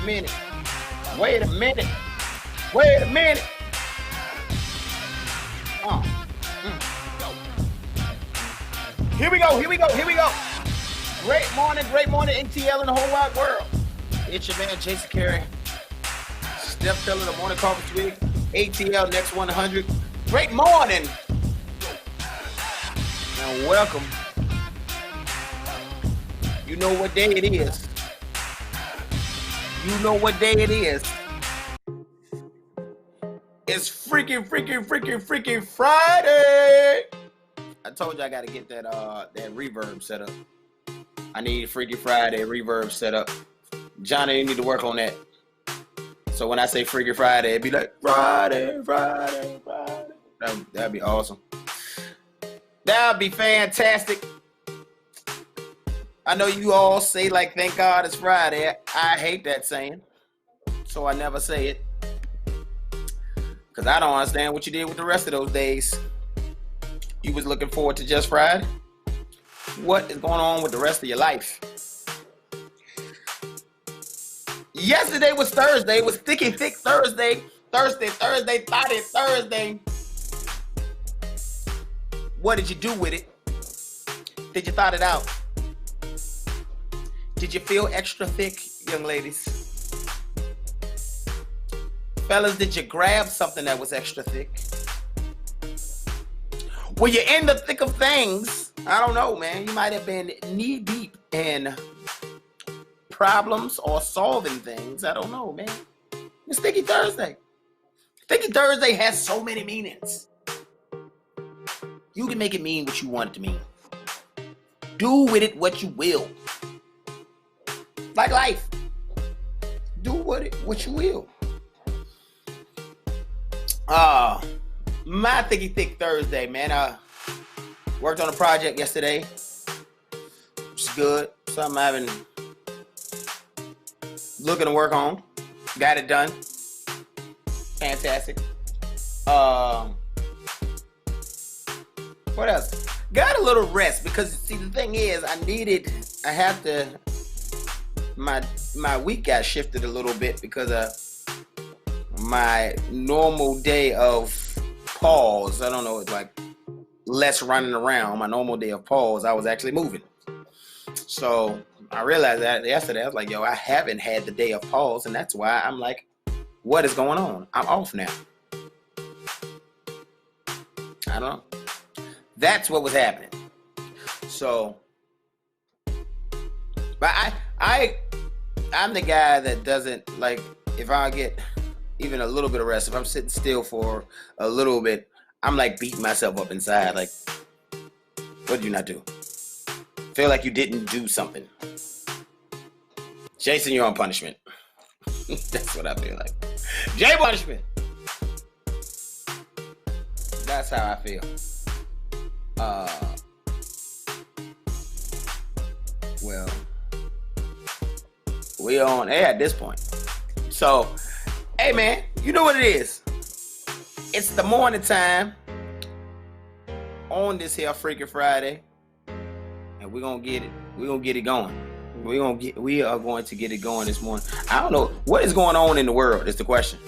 minute. Wait a minute. Wait a minute. Here we go. Here we go. Here we go. Great morning, NTL and the whole wide world. It's your man, Jason Carey. Steph Filler, the morning call for Swig. ATL next 100. Great morning. And welcome. You know what day it is. You know what day it is. It's freaking Friday. I told you I gotta get that reverb set up. I need Freaky Friday reverb set up. Johnny, you need to work on that. So when I say Freaky Friday, it'd be like Friday. That'd be awesome. That'd be fantastic. I know you all say like, thank God it's Friday. I hate that saying. So I never say it. Because I don't understand what you did with the rest of those days. You was looking forward to just Friday? What is going on with the rest of your life? Yesterday was Thursday. It was thick Thursday. Thursday, thought it Thursday. What did you do with it? Did you thought it out? Did you feel extra thick, young ladies? Fellas, did you grab something that was extra thick? Were you in the thick of things? I don't know, man. You might have been knee deep in problems or solving things. I don't know, man. It's Sticky Thursday. Sticky Thursday has so many meanings. You can make it mean what you want it to mean. Do with it what you will. Like life. Do with it what you will. My thick Thursday, man. Worked on a project yesterday. It's good. Something I've been looking to work on. Got it done. Fantastic. What else? Got a little rest because see the thing is my week got shifted a little bit because of my normal day of pause. I don't know, it's like less running around. My normal day of pause, I was actually moving. So I realized that yesterday. I was like, yo, I haven't had the day of pause, and that's why I'm like, what is going on? I'm off now. I don't know. That's what was happening. So, but I'm the guy that doesn't like, if I get even a little bit of rest, if I'm sitting still for a little bit, I'm like beating myself up inside. Like, what did you not do? Feel like you didn't do something. Jason, you're on punishment. That's what I feel like. Jay punishment. That's how I feel. Well, we on air at this point. So, hey man, you know what it is. It's the morning time on this here Freaky Friday, and we're gonna get it. We're gonna get it going. We are going to get it going this morning. I don't know what is going on in the world. Is the question.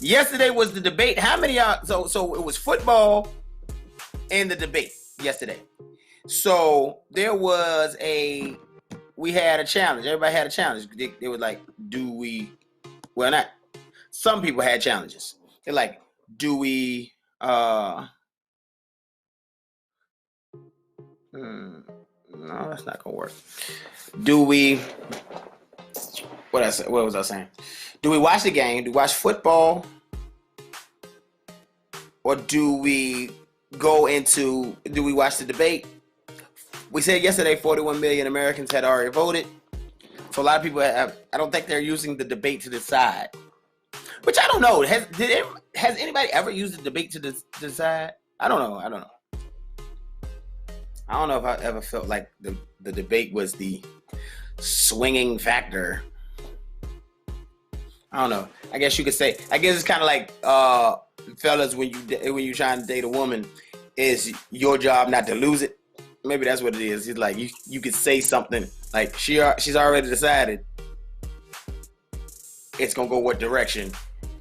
Yesterday was the debate. How many? So it was football and the debate yesterday. So there was we had a challenge. Everybody had a challenge. They were like, not. Some people had challenges. They're like, do we, no, that's not gonna work. What was I saying? Do we watch the game? Do we watch football? Or do we watch the debate? We said yesterday 41 million Americans had already voted. So a lot of people I don't think they're using the debate to decide. Which I don't know. Has anybody ever used the debate to decide? I don't know. I don't know if I ever felt like the debate was the swinging factor. I don't know. I guess you could say. I guess it's kind of like fellas when you're trying to date a woman, is your job not to lose it. Maybe that's what it is. It's like you could say something like she's already decided, it's gonna go what direction,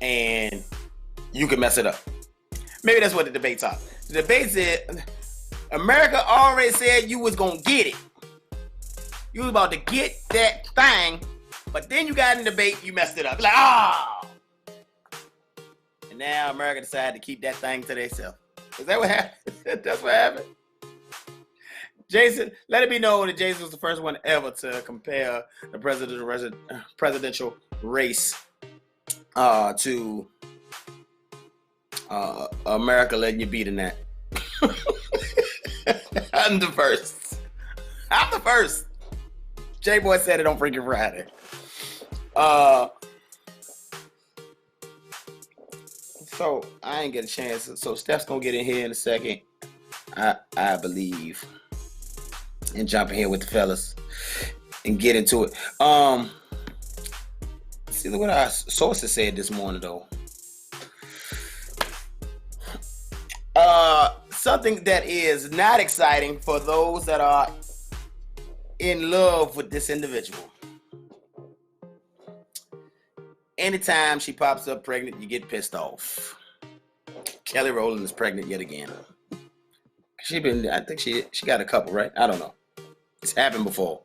and you can mess it up. Maybe that's what the debates are. The debate said America already said you was gonna get it. You was about to get that thing, but then you got in the debate, you messed it up. Like, oh! And now America decided to keep that thing to themselves. Is that what happened? That's what happened? Jason, let it be known that Jason was the first one ever to compare the presidential race to America letting you beat in that. I'm the first. I'm the first. J-Boy said it on Freaking Friday. So I ain't get a chance. So Steph's gonna get in here in a second, I believe, and jump in here with the fellas and get into it. See what our sources said this morning though. Something that is not exciting for those that are in love with this individual. Anytime she pops up pregnant, you get pissed off. Kelly Rowland is pregnant yet again. I think she got a couple, right? I don't know. It's happened before.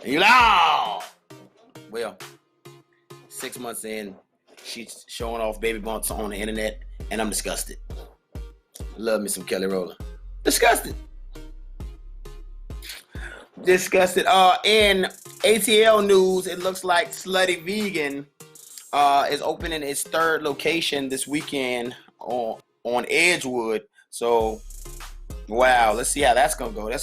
And you're like, oh! Well, 6 months in, she's showing off baby bumps on the internet, and I'm disgusted. Love me some Kelly Rowland. Disgusted. In ATL news, it looks like Slutty Vegan is opening its third location this weekend on Edgewood. So, wow, let's see how that's gonna go. I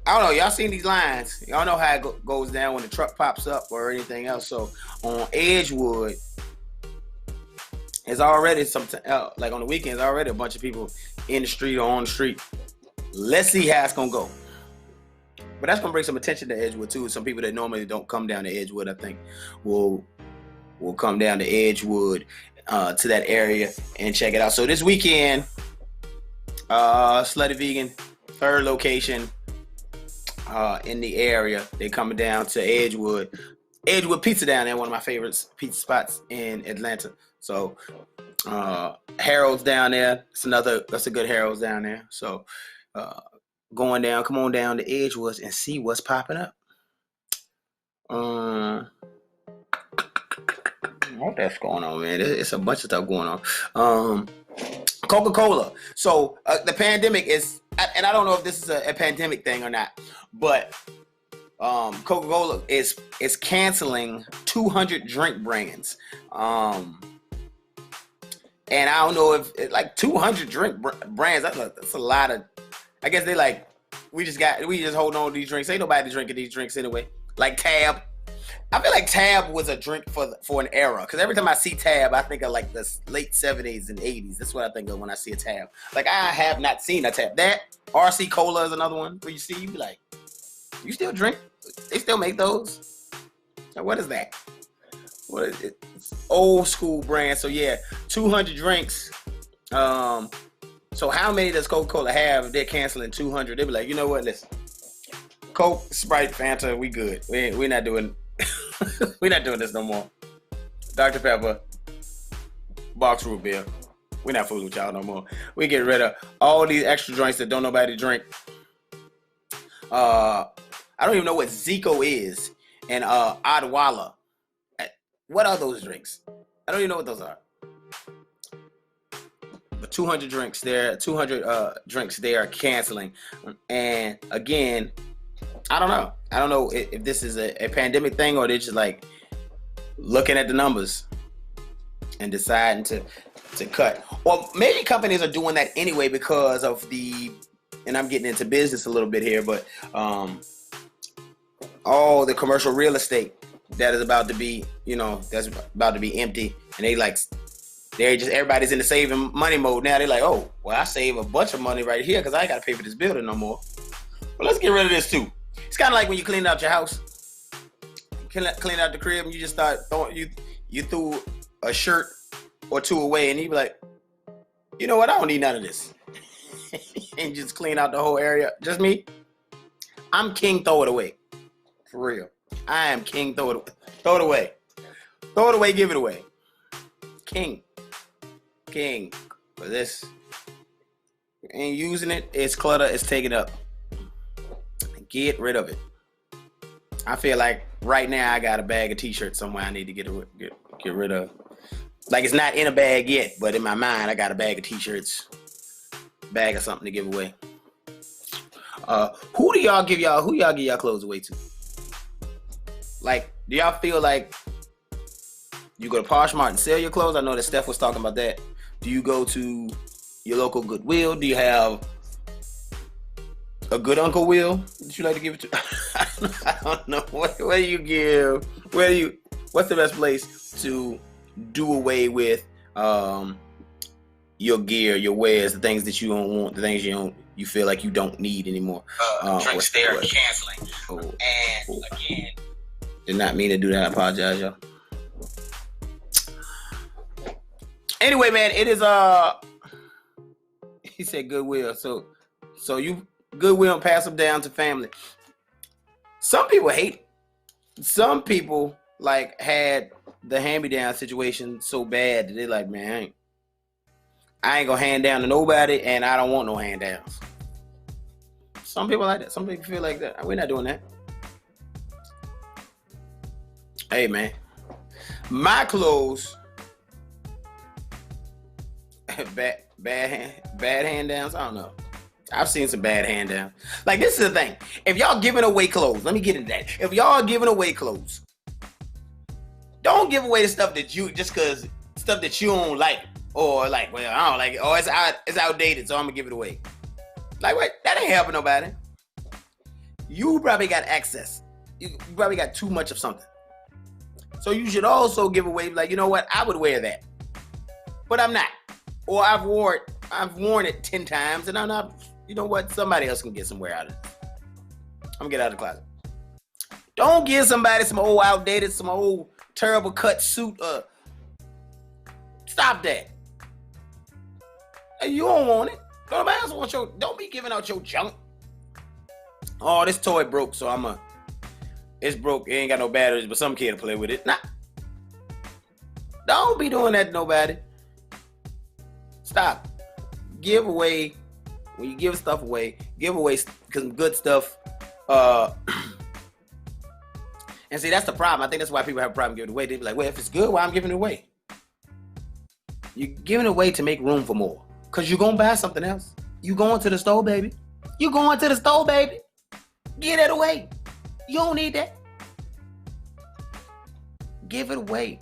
don't know. Y'all seen these lines? Y'all know how it goes down when the truck pops up or anything else. So on Edgewood, it's already like on the weekends, already a bunch of people in the street or on the street. Let's see how it's gonna go. But that's gonna bring some attention to Edgewood too. Some people that normally don't come down to Edgewood, I think, will come down to Edgewood to that area and check it out. So this weekend, Slutty Vegan, third location in the area. They're coming down to Edgewood. Edgewood Pizza down there, one of my favorite pizza spots in Atlanta. So Harold's down there. That's a good Harold's down there. So come on down to Edgewood and see what's popping up. What that's going on, man? It's a bunch of stuff going on. Coca-Cola. So the pandemic is, and I don't know if this is a pandemic thing or not, but Coca-Cola is canceling 200 drink brands. And I don't know if like 200 drink brands. That's a lot of. I guess they like we just hold on to these drinks. Ain't nobody drinking these drinks anyway. Like Tab. I feel like Tab was a drink for an era. Because every time I see Tab, I think of like the late 70s and 80s. That's what I think of when I see a Tab. Like I have not seen a Tab. That RC Cola is another one where you be like, you still drink? They still make those? Now, what is that? What is it? It's old school brand. So yeah, 200 drinks. So how many does Coca-Cola have if they're canceling 200? They'll be like, you know what? Listen, Coke, Sprite, Fanta, we good. We're not doing we're not doing this no more. Dr. Pepper, box root beer. We're not fooling with y'all no more. We get rid of all these extra drinks that don't nobody drink. I don't even know what Zico is and Adwala. What are those drinks? I don't even know what those are. But 200 drinks there, 200 drinks they are canceling. And again, I don't know. I don't know if this is a pandemic thing or they're just like looking at the numbers and deciding to cut. Or maybe companies are doing that anyway because of and I'm getting into business a little bit here, but all the commercial real estate that is about to be, that's about to be empty. And everybody's in the saving money mode now. They're like, oh, well, I save a bunch of money right here because I ain't got to pay for this building no more. But let's get rid of this too. It's kind of like when you clean out your house, clean out the crib, and you just start throwing, you threw a shirt or two away, and you be like, you know what? I don't need none of this, and just clean out the whole area. Just me. I'm king throw it away, for real. I am king throw it away. Throw it away. Throw it away, give it away. King. For this. Ain't using it, it's clutter, it's taken up. Get rid of it. I feel like right now I got a bag of t-shirts somewhere I need to get rid of. Like it's not in a bag yet, but in my mind I got a bag of t-shirts, bag of something to give away. Who y'all give y'all clothes away to? Like, do y'all feel like you go to Poshmark and sell your clothes? I know that Steph was talking about that. Do you go to your local Goodwill? Do you have a good Uncle Will that you like to give it to? I don't know. Where do you give? What's the best place to do away with your gear, your wares, the things that you don't want, the things you feel like you don't need anymore? Drinks they are canceling. Again, did not mean to do that. I apologize, y'all. Anyway, man, it is he said Goodwill. So you Goodwill and pass them down to family. Some people hate it. Some people like had the hand-me-down situation so bad that they're like, man, I ain't gonna hand down to nobody, and I don't want no hand-downs. Some people like that. Some people feel like that. We're not doing that. Hey, man, my clothes, bad hand-downs. I don't know. I've seen some bad hand-downs. Like, this is the thing. If y'all giving away clothes, let me get into that. If y'all giving away clothes, don't give away the stuff that you stuff that you don't like, or like, well, I don't like it, or it's outdated, so I'm gonna give it away. Like, what? That ain't helping nobody. You probably got access. You probably got too much of something. So you should also give away, like, you know what? I would wear that, but I'm not. Or I've worn it 10 times, and I'm not. You know what? Somebody else can get some wear out of it. I'm gonna get out of the closet. Don't give somebody some old outdated, some old terrible cut suit. Stop that. You don't want it. Nobody else wants don't be giving out your junk. Oh, this toy broke, so it's broke. It ain't got no batteries, but some kid will play with it. Nah. Don't be doing that to nobody. Stop. Give away. When you give stuff away, give away some good stuff. And see, that's the problem. I think that's why people have a problem giving it away. They be like, well, if it's good, why I'm giving it away? You're giving it away to make room for more. Because you're going to buy something else. You going to the store, baby. You going to the store, baby. Give that away. You don't need that. Give it away.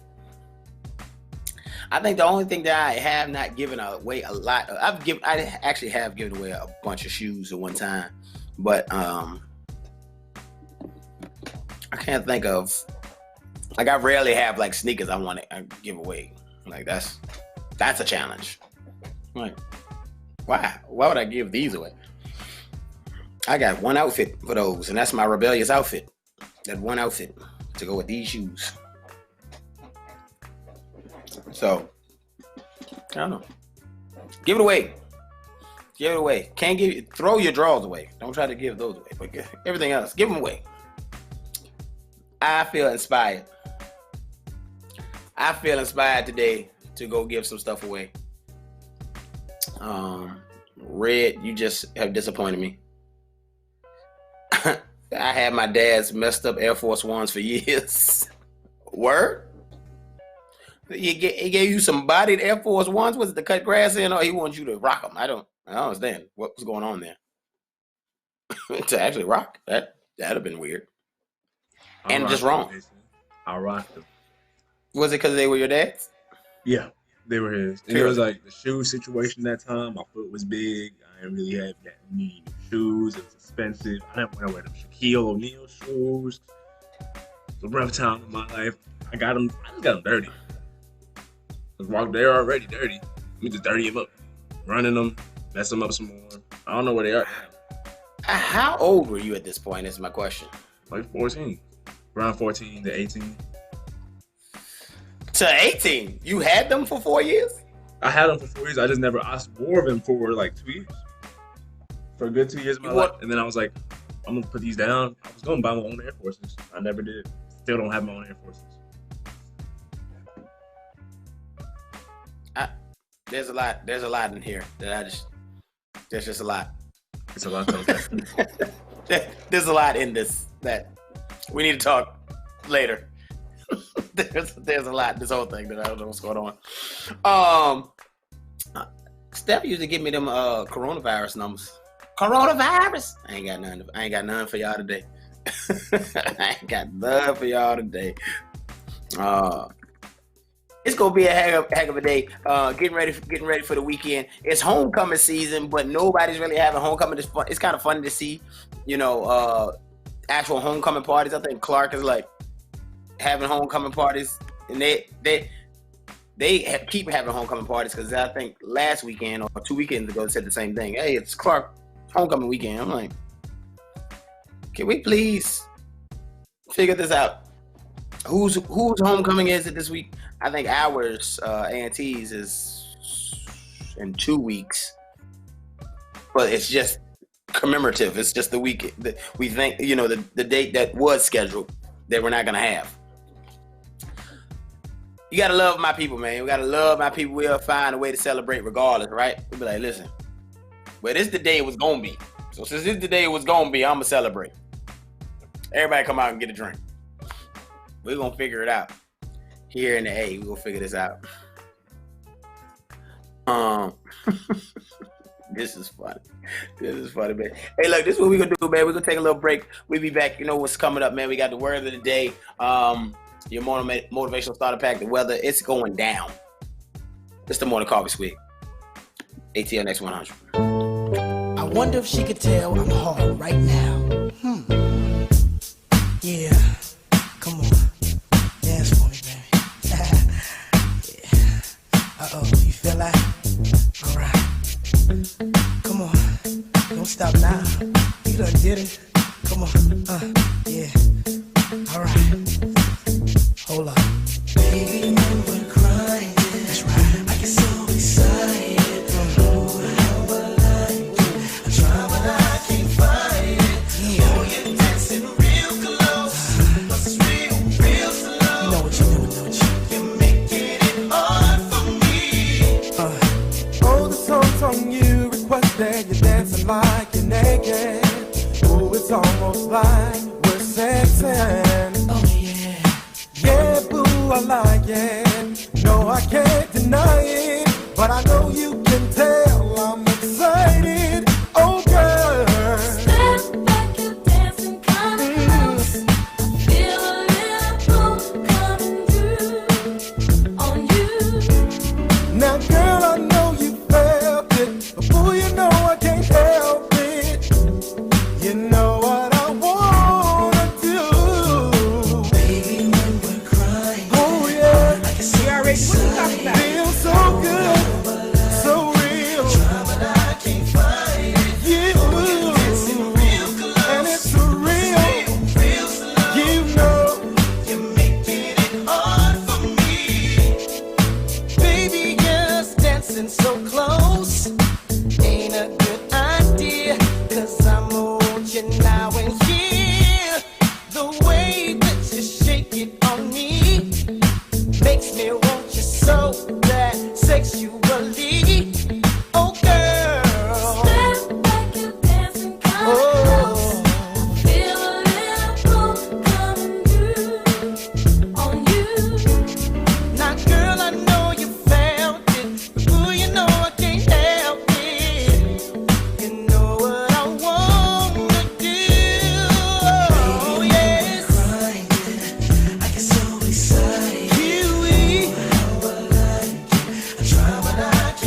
I think the only thing that I have not given away a lot, I actually have given away a bunch of shoes at one time, but I can't think of, like, I rarely have like sneakers I give away. Like that's a challenge. Like, why would I give these away? I got one outfit for those, and that's my rebellious outfit. That one outfit to go with these shoes. So, I don't know. Give it away. Give it away. Throw your drawers away. Don't try to give those away. But everything else, give them away. I feel inspired. I feel inspired today to go give some stuff away. Red, you just have disappointed me. I had my dad's messed up Air Force Ones for years. Word? He gave you some bodied Air Force Ones? Was it to cut grass in, or he wants you to rock them? I don't understand what was going on there. To actually rock? That'd have been weird. And just wrong. I rocked them. Was it because they were your dad's? Yeah, they were his. And it was like the shoe situation that time. My foot was big. I didn't really have that many shoes. It was expensive. I didn't want to wear them Shaquille O'Neal shoes. It was a rough time in my life. I just got them dirty. They're already dirty. Let me just dirty them up. Running them, mess them up some more. I don't know where they are now. How old were you at this point is my question. Like 14. Around 14 to 18. To 18? You had them for 4 years? I had them for 4 years. I wore them for like 2 years. For a good 2 years of my life. And then I was like, I'm going to put these down. I was going to buy my own Air Forces. I never did. still don't have my own Air Forces. There's a lot in here that there's just a lot. It's a lot to There's a lot in this that we need to talk later. there's a lot, this whole thing that I don't know what's going on. Steph used to give me them coronavirus numbers. Coronavirus. I ain't got none for y'all today. I ain't got none for y'all today. It's gonna be a heck of a day. Getting ready for the weekend. It's homecoming season, but nobody's really having homecoming. It's kind of funny to see, actual homecoming parties. I think Clark is like having homecoming parties, and they keep having homecoming parties because I think last weekend or 2 weekends ago they said the same thing. Hey, it's Clark homecoming weekend. I'm like, can we please figure this out? Whose homecoming is it this week? I think ours, A&T's, is in 2 weeks, but it's just commemorative. It's just the week that we think, the date that was scheduled that we're not gonna have. You gotta love my people, man. We gotta love my people. We'll find a way to celebrate regardless, right? We'll be like, listen, well, this is the day it was gonna be. So since this is the day it was gonna be, I'm gonna celebrate. Everybody come out and get a drink. We're gonna figure it out. Here in the A, we're gonna figure this out. This is funny. Man. Hey, look, this is what we're gonna do, man. We're gonna take a little break. We'll be back. You know what's coming up, man. We got the word of the day. Your motivational starter pack, the weather, it's going down. It's the morning coffee Swig. ATL Next 100. I wonder if she could tell I'm hard right now. Yeah, come on. Dance for me, baby. Yeah. Uh-oh, you feel that? All right. Come on. Don't stop now. You done did it. Come on. Yeah. All right. Hold on. Baby, when we're crying. That's right. I get so excited. Oh, how I like it. I try, but I can't find it. Yeah. Oh, you're dancing real close. But it's real slow. You know what you're doing, don't you? You're making it hard for me. Oh, the song's on you. Requested you're dancing like you're naked. Oh, it's almost like we're sexing. Oh, yeah. Yeah, boo, I like it. No, I can't deny it. But I know you can tell I'm excited. Oh, girl. Step back, you're dancing kinda close. I feel a little pull coming through on you. Now, girl, I know you felt it. But, boo, you know I can't help it. You know what I wanna do. Baby, when we're crying. Oh, yeah. I can see you already. What you talking about? Feels so good, so real. But I can't find it. You, and it's real. You know, You're making it hard for me. Baby, just dancing so close ain't a good idea. 'Cause I'm on you now and here. The way that you shake it on me makes me want you so bad sexually. Oh, girl. Step back, you're dancing kinda close. Oh. Feel a little pull coming through on you. Now, girl, I know you felt it, but ooh, you know I can't help it. You know what I wanna do. Oh, yes. I get so excited. Kiwi. I try, but I can't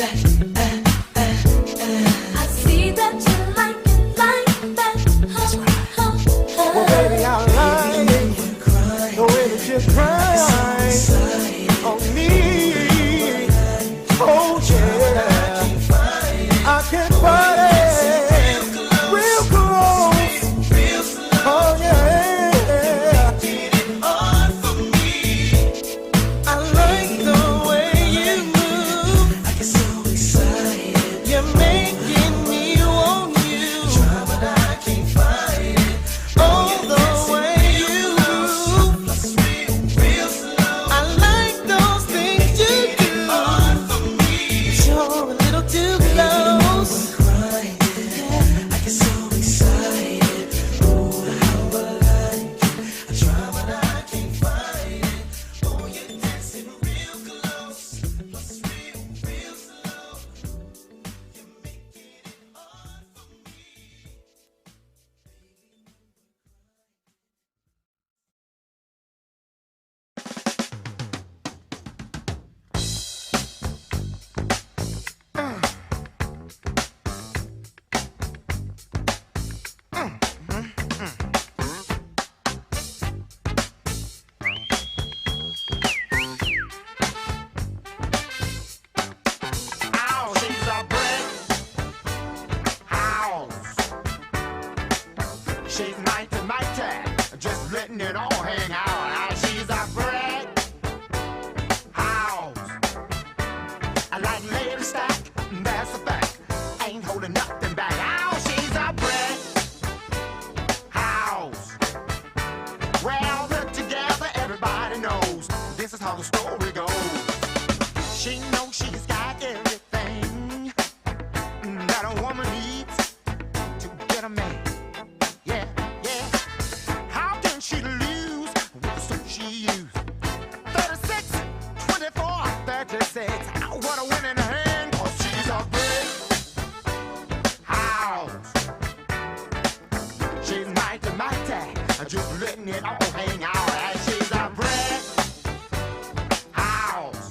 I see that you like it like that. Well, baby, I like the way that you cry on me. Oh, yeah. I can find it real close. Oh, yeah. I like the way you move. You're making me want you. Oh, the way you move. I like those things you do. You're a little too close. Ow, she's a brick house. She's mighty, mighty, just letting it all hang out. Ow, she's a brick house. I like lady stack, that's a fact. Ain't holding nothing back. Ow, she's a brick house. Well, put together, everybody knows this is how the story goes. She knows she's got everything that a woman needs to get a man. Yeah, yeah. How can she lose with the suit she used? 36, 24, 36. What a winning hand, 'cause she's a brick house. She's mighty, mighty, just letting it all hang out. And she's a brick house.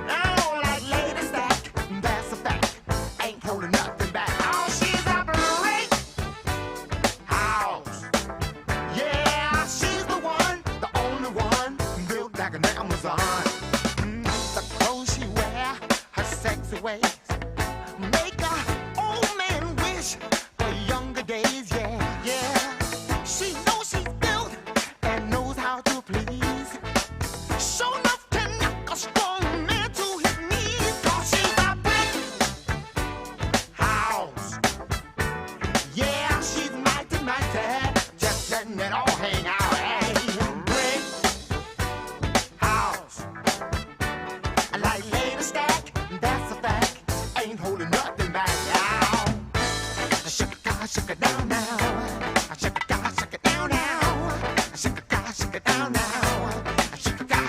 Oh, like lady stack, that's a fact. Ain't holding nothing back. Oh, she's a brick house. Yeah, she's the one, the only one, built like an Amazon. The clothes she wear, her sexy ways, make a old man wish for younger days. Yeah, yeah. She knows she's built and knows how to please. Sure enough can knock a strong man to his knees. 'Cause she's a brick house. Yeah, she's mighty, mighty, just letting it all hang out. Hey, brick house. I like lady stack, that's a fact. Ain't holding nothing back. Now, shake it down now. Shake it down now. Shake it down now. Shake it down now. Shake it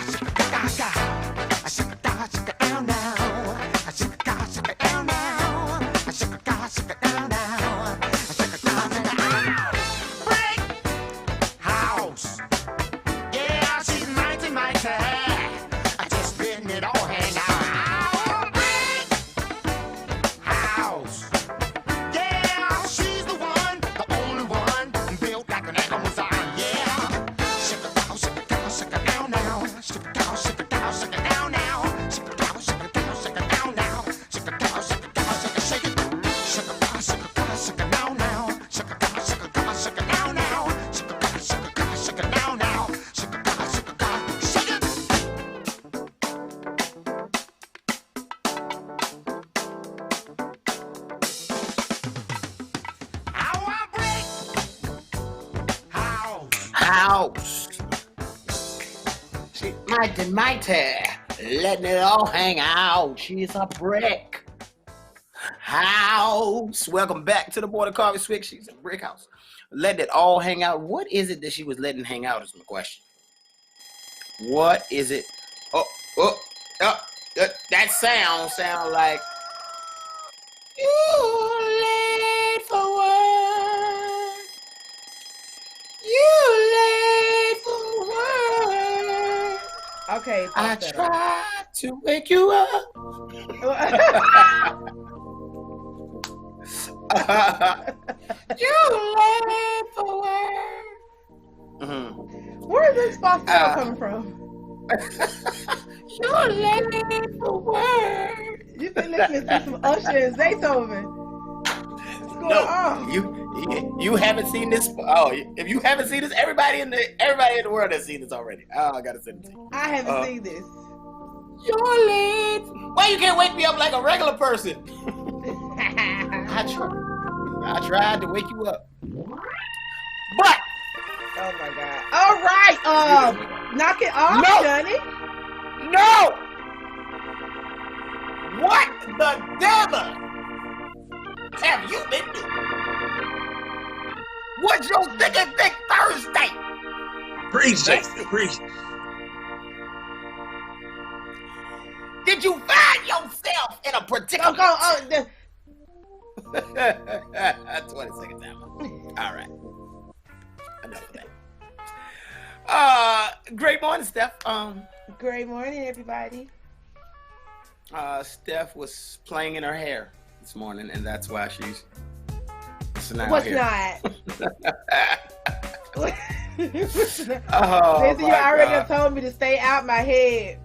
down now. Shake it down now. Shake it down now. Brick house. Yeah, she's mighty, mighty. Just letting it all hang out. Brick house. Yeah, she's the one, the only one, built like an Amazon. Yeah. Shake it down, shake it down, shake it down now. Shake it down, shake it down, shake it down now. Shake it down, shake it down, shake it down now. Shake it down, shake it down, shake it, shake it. Shake it down, shake it down, shake it down now. Shake it down, shake it down, shake it down now. Shake it down, shake it down, shake it down now. Shake it down, shake it down, shake it. Our brick house. House. She's mighty, mighty, letting it all hang out. She's a brick house. Welcome back to the Border Coffee Swig. She's a brick house, letting it all hang out. What is it that she was letting hang out is my question. What is it? That sound like you late for work. You late for work. Okay. I fuck that up. tried to wake you up. You late for work. Where is this falsetto coming from? You late for work. You've been listening to some Usher and Zaytoven. What's going on? You haven't seen this. Oh, if you haven't seen this, everybody in the world has seen this already. Oh, I gotta send it to you. I haven't seen this. You're late. Why you can't wake me up like a regular person? I tried to wake you up, but Oh my God! All right, knock it off, No. Johnny. no. What the devil have you been doing? What's your thick and thick Thursday? Preach, Jason. Preach. Did you find yourself in a predicament? Go. 20 seconds out. All right. Enough of that. Great morning, Steph. Great morning, everybody. Steph was playing in her hair this morning, and that's why she's now What's here. not? Oh, Listen, you my already God. told me to stay out my head.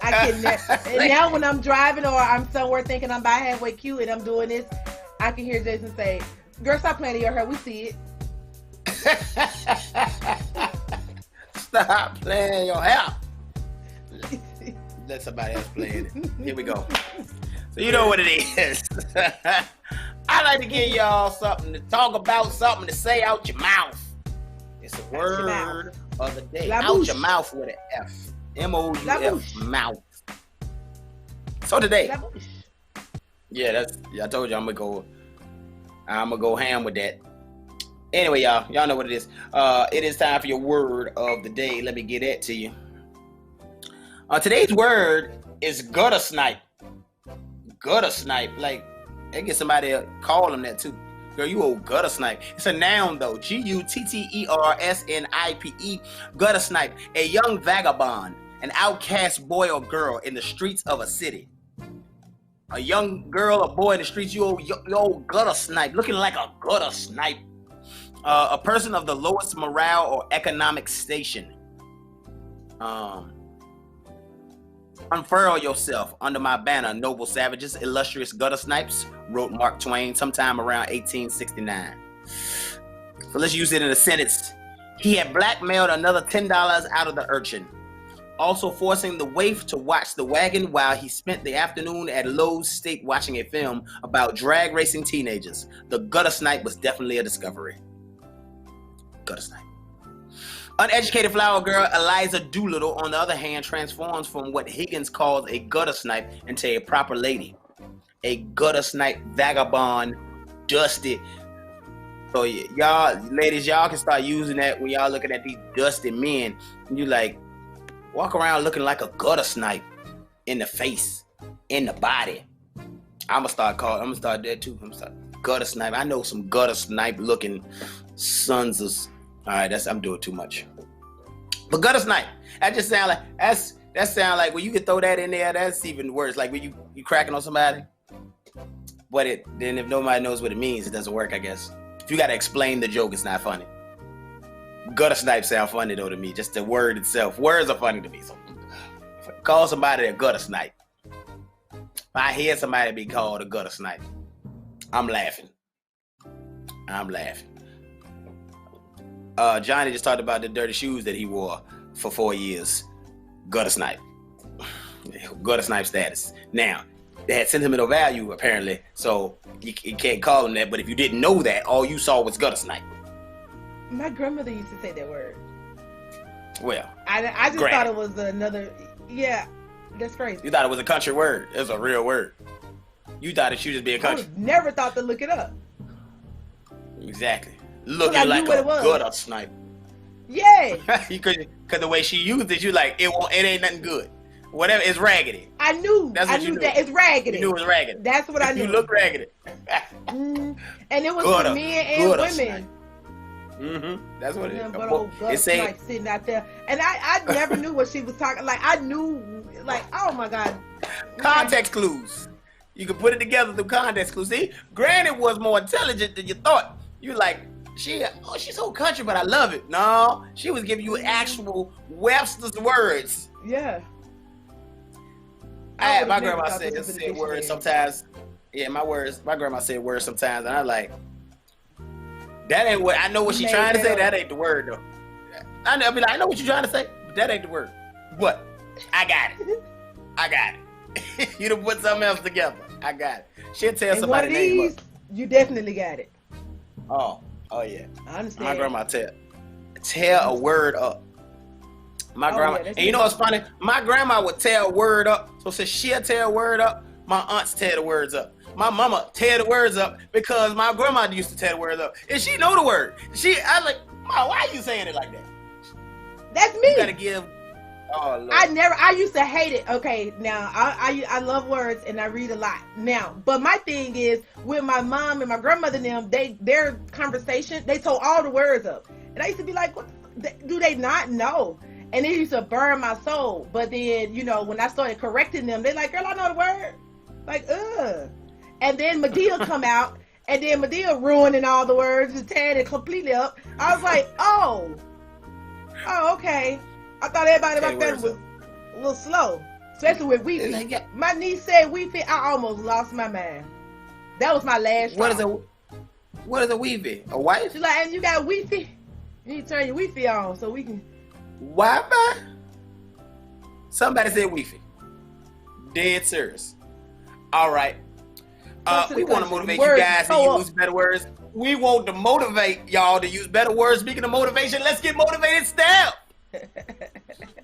I can and now when I'm driving or I'm somewhere thinking I'm by halfway queue and I'm doing this, I can hear Jason say, "Girl, stop playing in your hair. We see it." Stop playing your hair. Let somebody else play it. Here we go. So you know what it is. I like to give y'all something to talk about, something to say out your mouth. It's a word of the day. La Out bouche. your mouth with an F. La M-O-U-F, bouche. mouth. So today, La bouche. yeah, I told you I'm gonna go ham with that. Anyway, y'all know what it is. It is time for your word of the day. Let me get that to you. Today's word is gutter snipe. Gutter snipe, like I get somebody to call them that too. Girl, you old gutter snipe. It's a noun though. Guttersnipe. Gutter snipe, a young vagabond, an outcast boy or girl in the streets of a city. A young girl or boy in the streets, you old gutter snipe, looking like a gutter snipe. A person of the lowest morale or economic station. Unfurl yourself under my banner, noble savages, illustrious gutter snipes, wrote Mark Twain sometime around 1869. So let's use it in a sentence. He had blackmailed another $10 out of the urchin, also forcing the waif to watch the wagon while he spent the afternoon at Lowe's State watching a film about drag racing teenagers. The gutter snipe was definitely a discovery. Gutter snipe. Uneducated flower girl Eliza Doolittle, on the other hand, transforms from what Higgins calls a gutter snipe into a proper lady. A gutter snipe, vagabond, dusty. So y'all, ladies, y'all can start using that when y'all looking at these dusty men. And you like, walk around looking like a gutter snipe in the face, in the body. I'm gonna start that too. I'm gonna start gutter snipe. I know some gutter snipe looking sons of. All right, I'm doing too much. But gutter snipe, that just sound like that sound like when you can throw that in there, that's even worse. Like when you cracking on somebody. But then if nobody knows what it means, it doesn't work, I guess. If you gotta explain the joke, it's not funny. Gutter snipe sound funny though to me. Just the word itself. Words are funny to me. So call somebody a gutter snipe. If I hear somebody be called a gutter snipe, I'm laughing. Johnny just talked about the dirty shoes that he wore for 4 years. Gutter snipe. Gutter snipe status. Now, they had sentimental value apparently, so you can't call them that, but if you didn't know that, all you saw was gutter snipe. My grandmother used to say that word. Well, I just thought it was another. Yeah, that's crazy. you thought it was a country word. It was a real word. You thought it should just be a country. Never thought to look it up. Exactly. I Looking knew like what a it was. gutter snipe. Yeah, Because the way she used it, you like, it ain't nothing good. Whatever, it's raggedy. I knew. That's what I you knew knew. that it's raggedy. You knew it was raggedy. That's what I knew. You look raggedy. And it was Gutter- for men and gutter women. snipe. That's what it Nothing is. but old It guts say like sitting out there, and I never knew what she was talking. Like I knew, like oh my god, context clues. You can put it together through context clues. See, Granny was more intelligent than you thought. You like, she's so country, but I love it. No, she was giving you actual Webster's words. Yeah. My grandma said words sometimes. Yeah, my grandma said words sometimes, and I like, that ain't what I know what she's trying to say. That ain't the word though. I know what you're trying to say, but that ain't the word. But I got it. You done put something else together. I got it. She'll tell somebody name up. You definitely got it. Oh yeah. I understand. My grandma tear a word up. My grandma, and you know what's funny? My grandma would tear a word up. So since she'll tear a word up, my aunts tear the words up. My mama tear the words up because my grandma used to tear the words up, and she know the word. I like, Ma, why are you saying it like that? That's me. You gotta give. Oh, Lord. I used to hate it. Okay, now I love words and I read a lot now. But my thing is with my mom and my grandmother and them, their conversation, they told all the words up. And I used to be like, what, do they not know? And it used to burn my soul. But then, when I started correcting them, they're like, girl, I know the word. Like, ugh. And then Medea come out, and then Medea ruining all the words and tearing it completely up. I was like, oh, okay. I thought everybody back then was a little slow, especially with Wi-Fi. Like, my niece said Wi-Fi, I almost lost my mind. That was my last straw. What is a Wi-Fi? A wife? She's like, and you got Wi-Fi? You need to turn your Wi-Fi on so we can... Wi-Fi? Somebody said Wi-Fi. Dead serious. All right. We want to motivate you guys to use better words. We want to motivate y'all to use better words. Speaking of motivation, let's get motivated, Steph.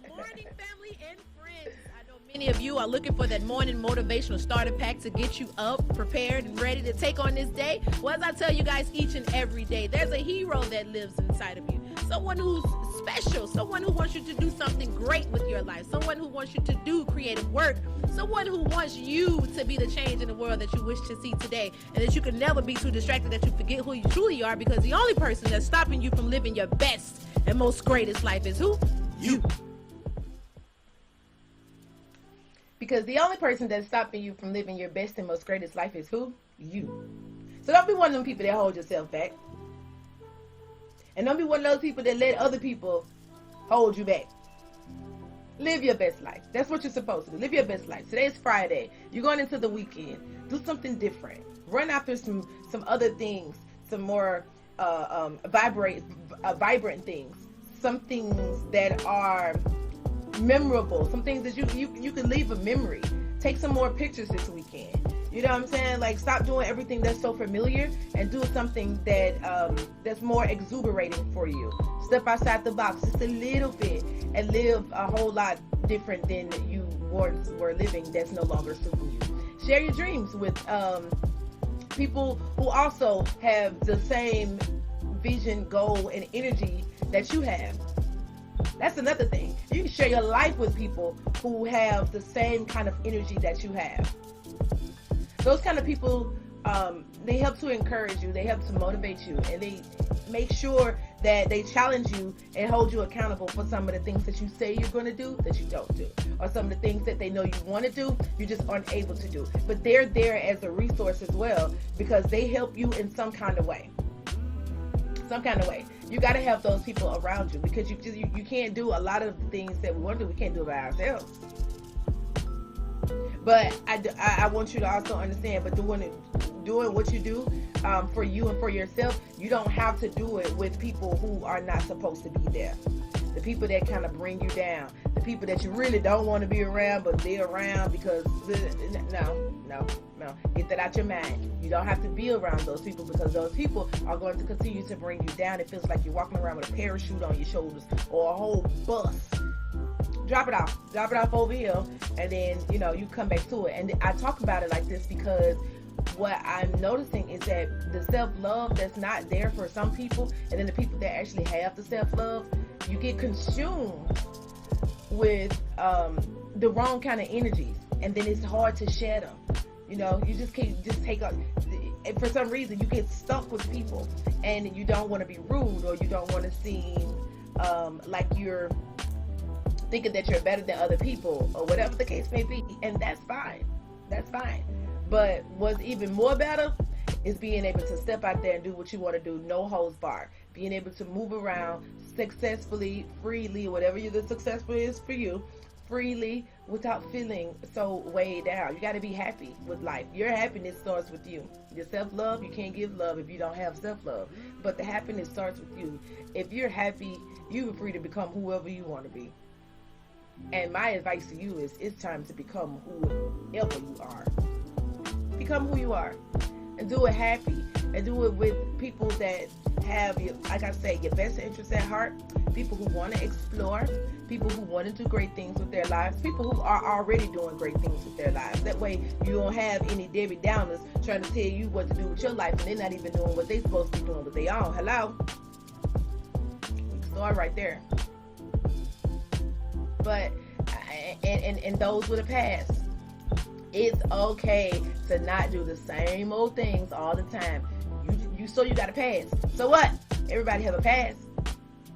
Morning, family and friends. I know many of you are looking for that morning motivational starter pack to get you up, prepared, and ready to take on this day. Well, as I tell you guys each and every day, there's a hero that lives inside of you. Someone who's special, someone who wants you to do something great with your life, someone who wants you to do creative work, someone who wants you to be the change in the world that you wish to see today, and that you can never be too distracted that you forget who you truly are, because the only person that's stopping you from living your best and most greatest life is who? You. Because the only person that's stopping you from living your best and most greatest life is who? You. So don't be one of them people that hold yourself back. And don't be one of those people that let other people hold you back. Live your best life. That's what you're supposed to do. Live your best life. Today's Friday. You're going into the weekend. Do something different. Run after some other things, some more vibrant things. Some things that are memorable. Some things that you can leave a memory. Take some more pictures this weekend. You know what I'm saying? Like, stop doing everything that's so familiar and do something that that's more exuberating for you. Step outside the box just a little bit and live a whole lot different than you once were living that's no longer suiting you. Share your dreams with people who also have the same vision, goal, and energy that you have. That's another thing. You can share your life with people who have the same kind of energy that you have. Those kind of people, they help to encourage you, they help to motivate you, and they make sure that they challenge you and hold you accountable for some of the things that you say you're going to do that you don't do, or some of the things that they know you want to do, you just aren't able to do. But they're there as a resource as well, because they help you in some kind of way. Some kind of way. You got to have those people around you, because you can't do a lot of the things that we want to do. We can't do it by ourselves. But I want you to also understand, but doing what you do for you and for yourself, you don't have to do it with people who are not supposed to be there. The people that kind of bring you down, the people that you really don't want to be around, but they're around because no, get that out your mind. You don't have to be around those people, because those people are going to continue to bring you down. It feels like you're walking around with a parachute on your shoulders or a whole bus. Drop it off over here, and then you come back to it. And I talk about it like this because what I'm noticing is that the self-love that's not there for some people, and then the people that actually have the self-love, you get consumed with the wrong kind of energies, and then it's hard to shed them. You just can't just take up. for some reason you get stuck with people, and you don't want to be rude, or you don't want to seem like you're thinking that you're better than other people, or whatever the case may be, and that's fine. That's fine. But what's even more better is being able to step out there and do what you want to do, no holds barred. Being able to move around successfully, freely, whatever the successful is for you, freely, without feeling so weighed down. You got to be happy with life. Your happiness starts with you. Your self-love, you can't give love if you don't have self-love. But the happiness starts with you. If you're happy, you're free to become whoever you want to be. And my advice to you is, it's time to become whoever you are. Become who you are. And do it happy. And do it with people that have, like I say, your best interests at heart. People who want to explore. People who want to do great things with their lives. People who are already doing great things with their lives. That way you don't have any Debbie Downers trying to tell you what to do with your life, and they're not even doing what they're supposed to be doing with their own. Hello? We can start right there. But, and those with a past, it's okay to not do the same old things all the time. You got a past. So what? Everybody have a past.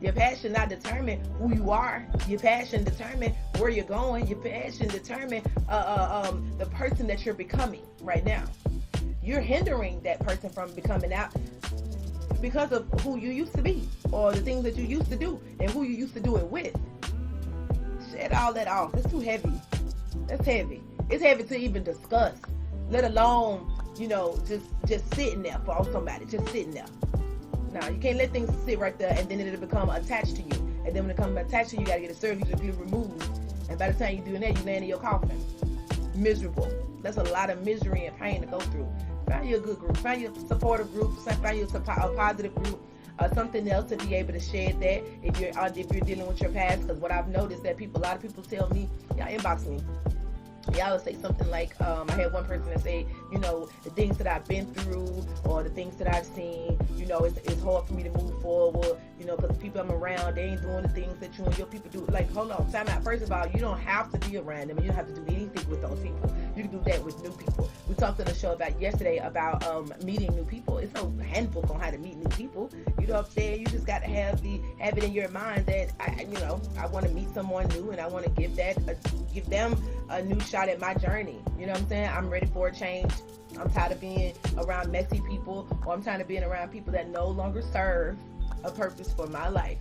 Your past should not determine who you are. Your past should determine where you're going. Your past should determine the person that you're becoming right now. You're hindering that person from becoming out because of who you used to be, or the things that you used to do, and who you used to do it with. Shed all that off. It's too heavy. That's heavy. It's heavy to even discuss, let alone, just sitting there for somebody, just sitting there. No, you can't let things sit right there, and then it'll become attached to you. And then when it comes attached to you, you gotta get it served, you just get it removed. And by the time you're doing that, you land in your coffin. Miserable. That's a lot of misery and pain to go through. Find you a good group. Find you a supportive group. Find you a positive group. Something else to be able to shed that if you're dealing with your past. Because what I've noticed that a lot of people tell me, y'all inbox me. Y'all will say something like, I had one person that say, the things that I've been through, or the things that I've seen, it's hard for me to move forward, because the people I'm around, they ain't doing the things that you and your people do. Like, hold on, time out. First of all, you don't have to be around them. You don't have to do anything with those people. You can do that with new people. We talked on the show yesterday about meeting new people. It's no handbook on how to meet new people. You know what I'm saying? You just got to have it in your mind that I want to meet someone new, and I want to give them a new shot at my journey. You know what I'm saying? I'm ready for a change. I'm tired of being around messy people, or I'm tired of being around people that no longer serve a purpose for my life.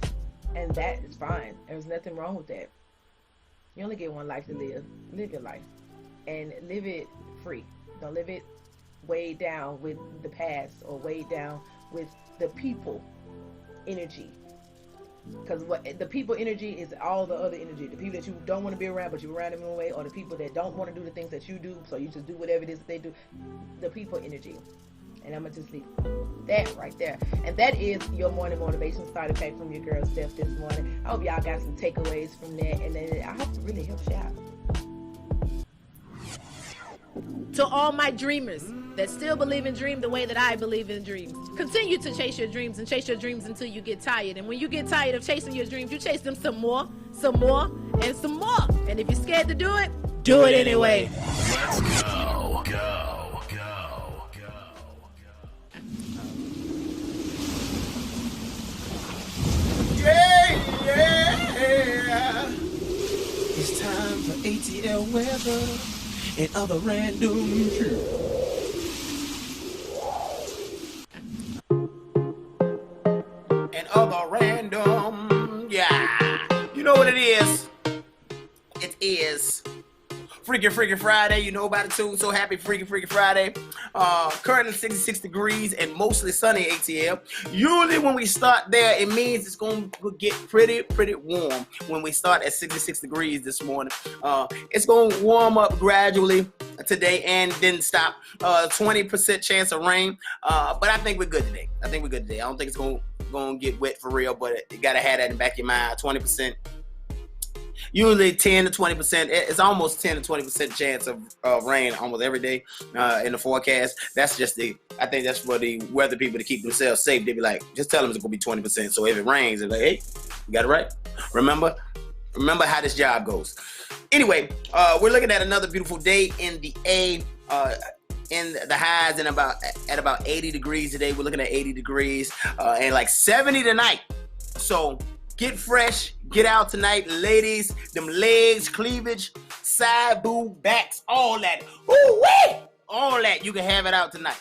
And that is fine. There's nothing wrong with that. You only get one life to live. Live your life. And live it free. Don't live it weighed down with the past, or weighed down with the people energy. Because the people energy is all the other energy. The people that you don't want to be around, but you're around them anyway, or the people that don't want to do the things that you do, so you just do whatever it is that they do. The people energy. And I'm going to just leave that right there. And that is your morning motivation starter pack from your girl Steph this morning. I hope y'all got some takeaways from that, and then I hope it really helps you out. To all my dreamers that still believe in dream the way that I believe in dreams, continue to chase your dreams, and chase your dreams until you get tired. And when you get tired of chasing your dreams, you chase them some more, and some more. And if you're scared to do it anyway. Let's go. Yeah. It's time for ATL weather and other random shit. And other random, yeah. You know what it is? It is Freaky Friday. You know about it too. So happy Freaky Friday. Currently 66 degrees and mostly sunny ATL. Usually when we start there, it means it's going to get pretty warm when we start at 66 degrees this morning. It's going to warm up gradually today and then stop. 20% chance of rain. But I think we're good today. I don't think it's going to get wet for real, but you got to have that in the back of your mind. 20%. Usually 10 to 20%. It's almost 10 to 20% chance of rain almost every day in the forecast. That's just I think that's for the weather people to keep themselves safe. They be like, just tell them it's going to be 20%. So if it rains, it's like, hey, you got it right. Remember how this job goes. Anyway, we're looking at another beautiful day in the A. in the highs and at about 80 degrees today. We're looking at 80 degrees and like 70 tonight. So get fresh, get out tonight, ladies. Them legs, cleavage, side boob, backs, all that. Ooh-wee! All that, you can have it out tonight.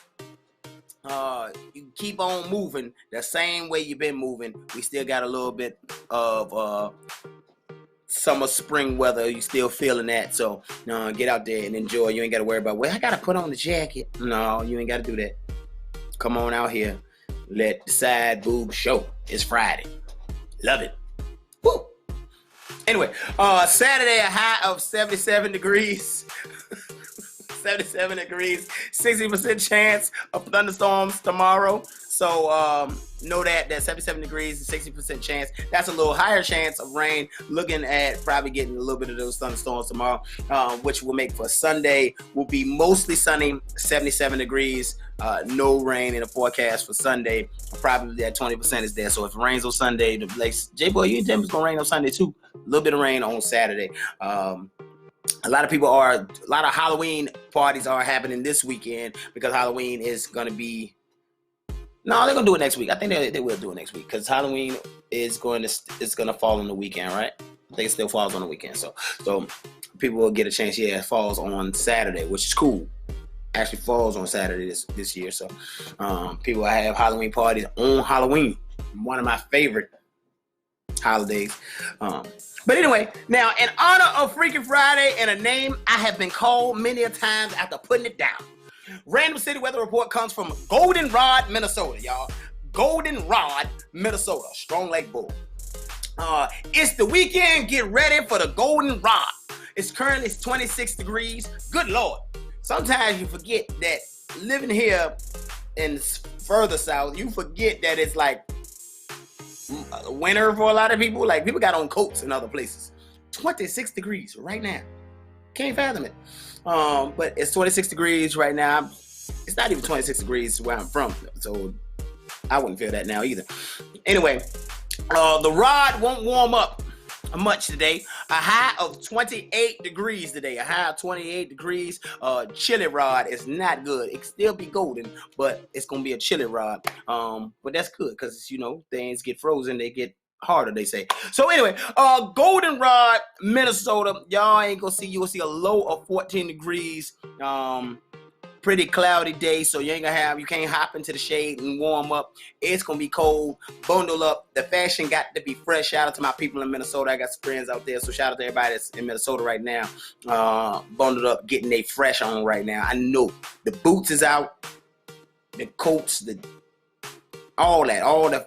You keep on moving the same way you've been moving. We still got a little bit of summer, spring weather. You still feeling that. So get out there and enjoy. You ain't got to worry about, well, I got to put on the jacket. No, you ain't got to do that. Come on out here. Let the side boob show. It's Friday. Love it. Woo. Anyway, Saturday, a high of 77 degrees. 77 degrees, 60% chance of thunderstorms tomorrow. So know that 77 degrees, 60% chance. That's a little higher chance of rain. Looking at probably getting a little bit of those thunderstorms tomorrow, which will make for Sunday will be mostly sunny, 77 degrees. No rain in the forecast for Sunday. Probably that 20% is there. So if it rains on Sunday, the place, J-Boy, you and Denver's gonna rain on Sunday too. A little bit of rain on Saturday. A lot of Halloween parties are happening this weekend because Halloween is going to be, no, they're going to do it next week. I think they will do it next week because Halloween is going to fall on the weekend, right? I think it still falls on the weekend. So people will get a chance. Yeah, it falls on Saturday, which is cool. Actually falls on Saturday this year. So people have Halloween parties on Halloween. One of my favorite holidays. But anyway, now in honor of Freaking Friday and a name I have been called many a times after putting it down. Random City Weather Report comes from Goldenrod, Minnesota, y'all. Goldenrod, Minnesota. Strong Lake Bull. It's the weekend. Get ready for the Goldenrod. It's currently 26 degrees. Good Lord. Sometimes you forget that living here in further south, you forget that it's like winter for a lot of people. Like people got on coats in other places. 26 degrees right now. Can't fathom it. But it's 26 degrees right now. It's not even 26 degrees where I'm from, so I wouldn't feel that now either. Anyway, the rod won't warm up much today. A high of 28 degrees today. A high of 28 degrees. Chili rod is not good. It can still be golden, but it's gonna be a chili rod. But that's good because things get frozen, they get harder, they say. So anyway, Goldenrod, Minnesota. Y'all ain't gonna see. You will see a low of 14 degrees. Pretty cloudy day, so you can't hop into the shade and warm up. It's gonna be cold. Bundle up. The fashion got to be fresh. Shout out to my people in Minnesota. I got some friends out there, so shout out to everybody that's in Minnesota right now. Bundled up, getting they fresh on right now. I know the boots is out, the coats, all the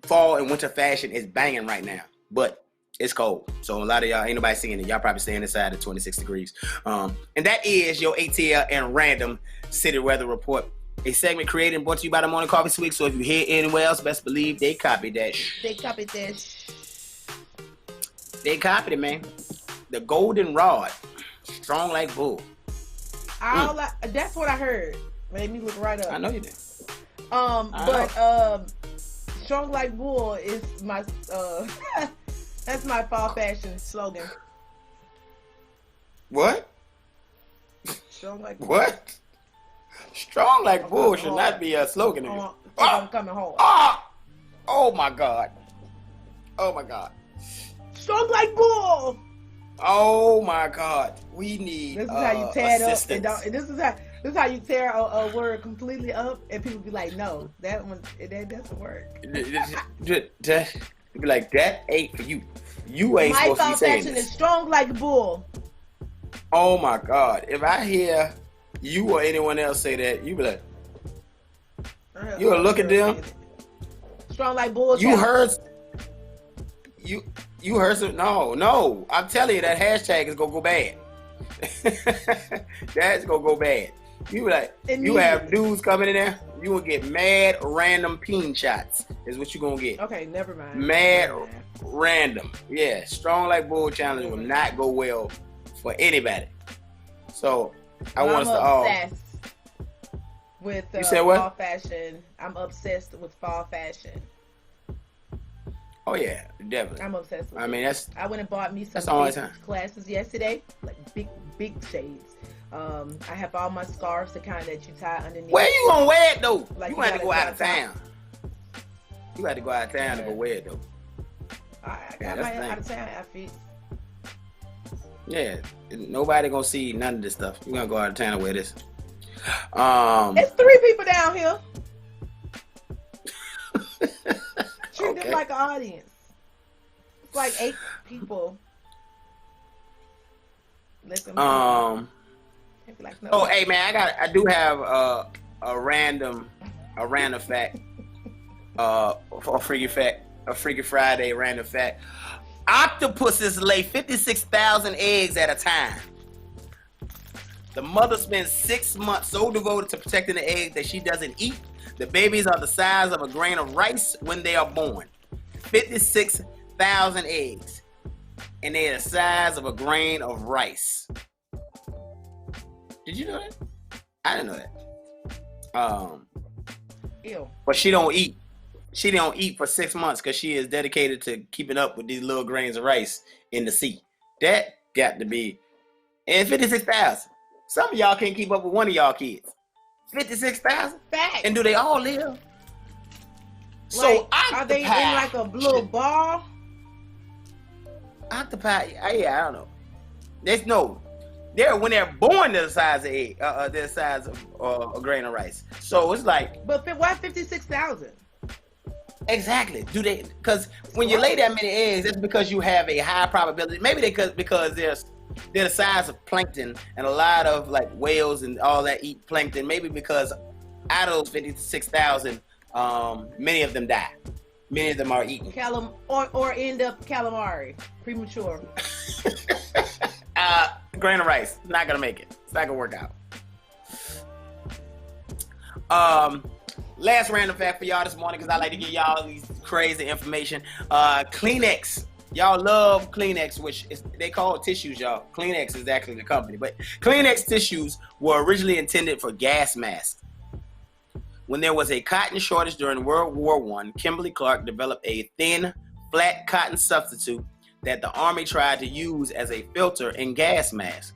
fall and winter fashion is banging right now, but it's cold. So a lot of y'all, ain't nobody seeing it. Y'all probably staying inside at 26 degrees. And that is your ATL and Random City Weather Report. A segment created and brought to you by the Morning Coffee Swig. So if you hear anywhere else, best believe they copied that. They copied that. They copied it, man. The Goldenrod. Strong like bull. That's what I heard. Made me look right up. I know you did. Strong like bull is my that's my fall fashion slogan. What? Strong like bull. What? Strong like bull should not be a slogan. I'm coming home. Oh my God. Oh my God. Strong like bull. Oh my God. We need This is how you tear it up. assistance. This is how you tear a word completely up, and people be like, "No, that doesn't work." Be like, that ain't for you. You ain't My supposed to be fall saying fashion this. is strong like bull. Oh my God. If I hear you or anyone else say that, you be like, you gonna look at them. Strong like bull. You heard some, no. I'm telling you, that hashtag is gonna go bad. That's gonna go bad. You be like, you have dudes coming in there, you will get mad random peen shots is what you gonna get. Okay, never mind. Mad random. Yeah, strong like bull challenge will not go well for anybody. So I want us to all. Obsessed with You said what? fall fashion. I'm obsessed with fall fashion. Oh yeah, definitely. I'm obsessed with I mean, that's I went and bought me that's some all big the time. glasses yesterday, like big shades. I have all my scarves, the kind that you tie underneath. Where you gonna wear it though? Like, you you had to gotta go out of drop town. You had to go out of town to go wear it though. I Yeah, got my that's the thing. out of town outfit. Yeah, nobody gonna see none of this stuff. You gonna go out of town and wear this. It's 3 people down here. Treat Okay. them like an audience. It's like 8 people. Listen. Like, no. Oh, hey man, I do have a random fact. A Freaky Friday random fact. Octopuses lay 56,000 eggs at a time. The mother spends 6 months so devoted to protecting the egg that she doesn't eat. The babies are the size of a grain of rice when they are born. 56,000 eggs. And they are the size of a grain of rice. Did you know that? I didn't know that. Ew. But she don't eat. She don't eat for 6 months because she is dedicated to keeping up with these little grains of rice in the sea. That got to be. And 56,000. Some of y'all can't keep up with one of y'all kids. 56,000? Fact. And do they all live? Like, So are they in like a little ball? Octopi, yeah, I don't know. There's no. When they're born, they're the size of they're the size of a grain of rice. So it's like. But why 56,000? Exactly. Do they? Because when you lay that many eggs, that's because you have a high probability. Maybe because they're the size of plankton, and a lot of like whales and all that eat plankton. Maybe because out of those 56,000, many of them die. Many of them are eaten. Or end up calamari, premature. Grain of rice, not gonna make it. It's not gonna work out. Last random fact for y'all this morning, because I like to give y'all these crazy information. Kleenex. Y'all love Kleenex, which they call it tissues, y'all. Kleenex is actually the company, but Kleenex tissues were originally intended for gas masks. When there was a cotton shortage during World War I, Kimberly Clark developed a thin, flat cotton substitute that the Army tried to use as a filter in gas masks.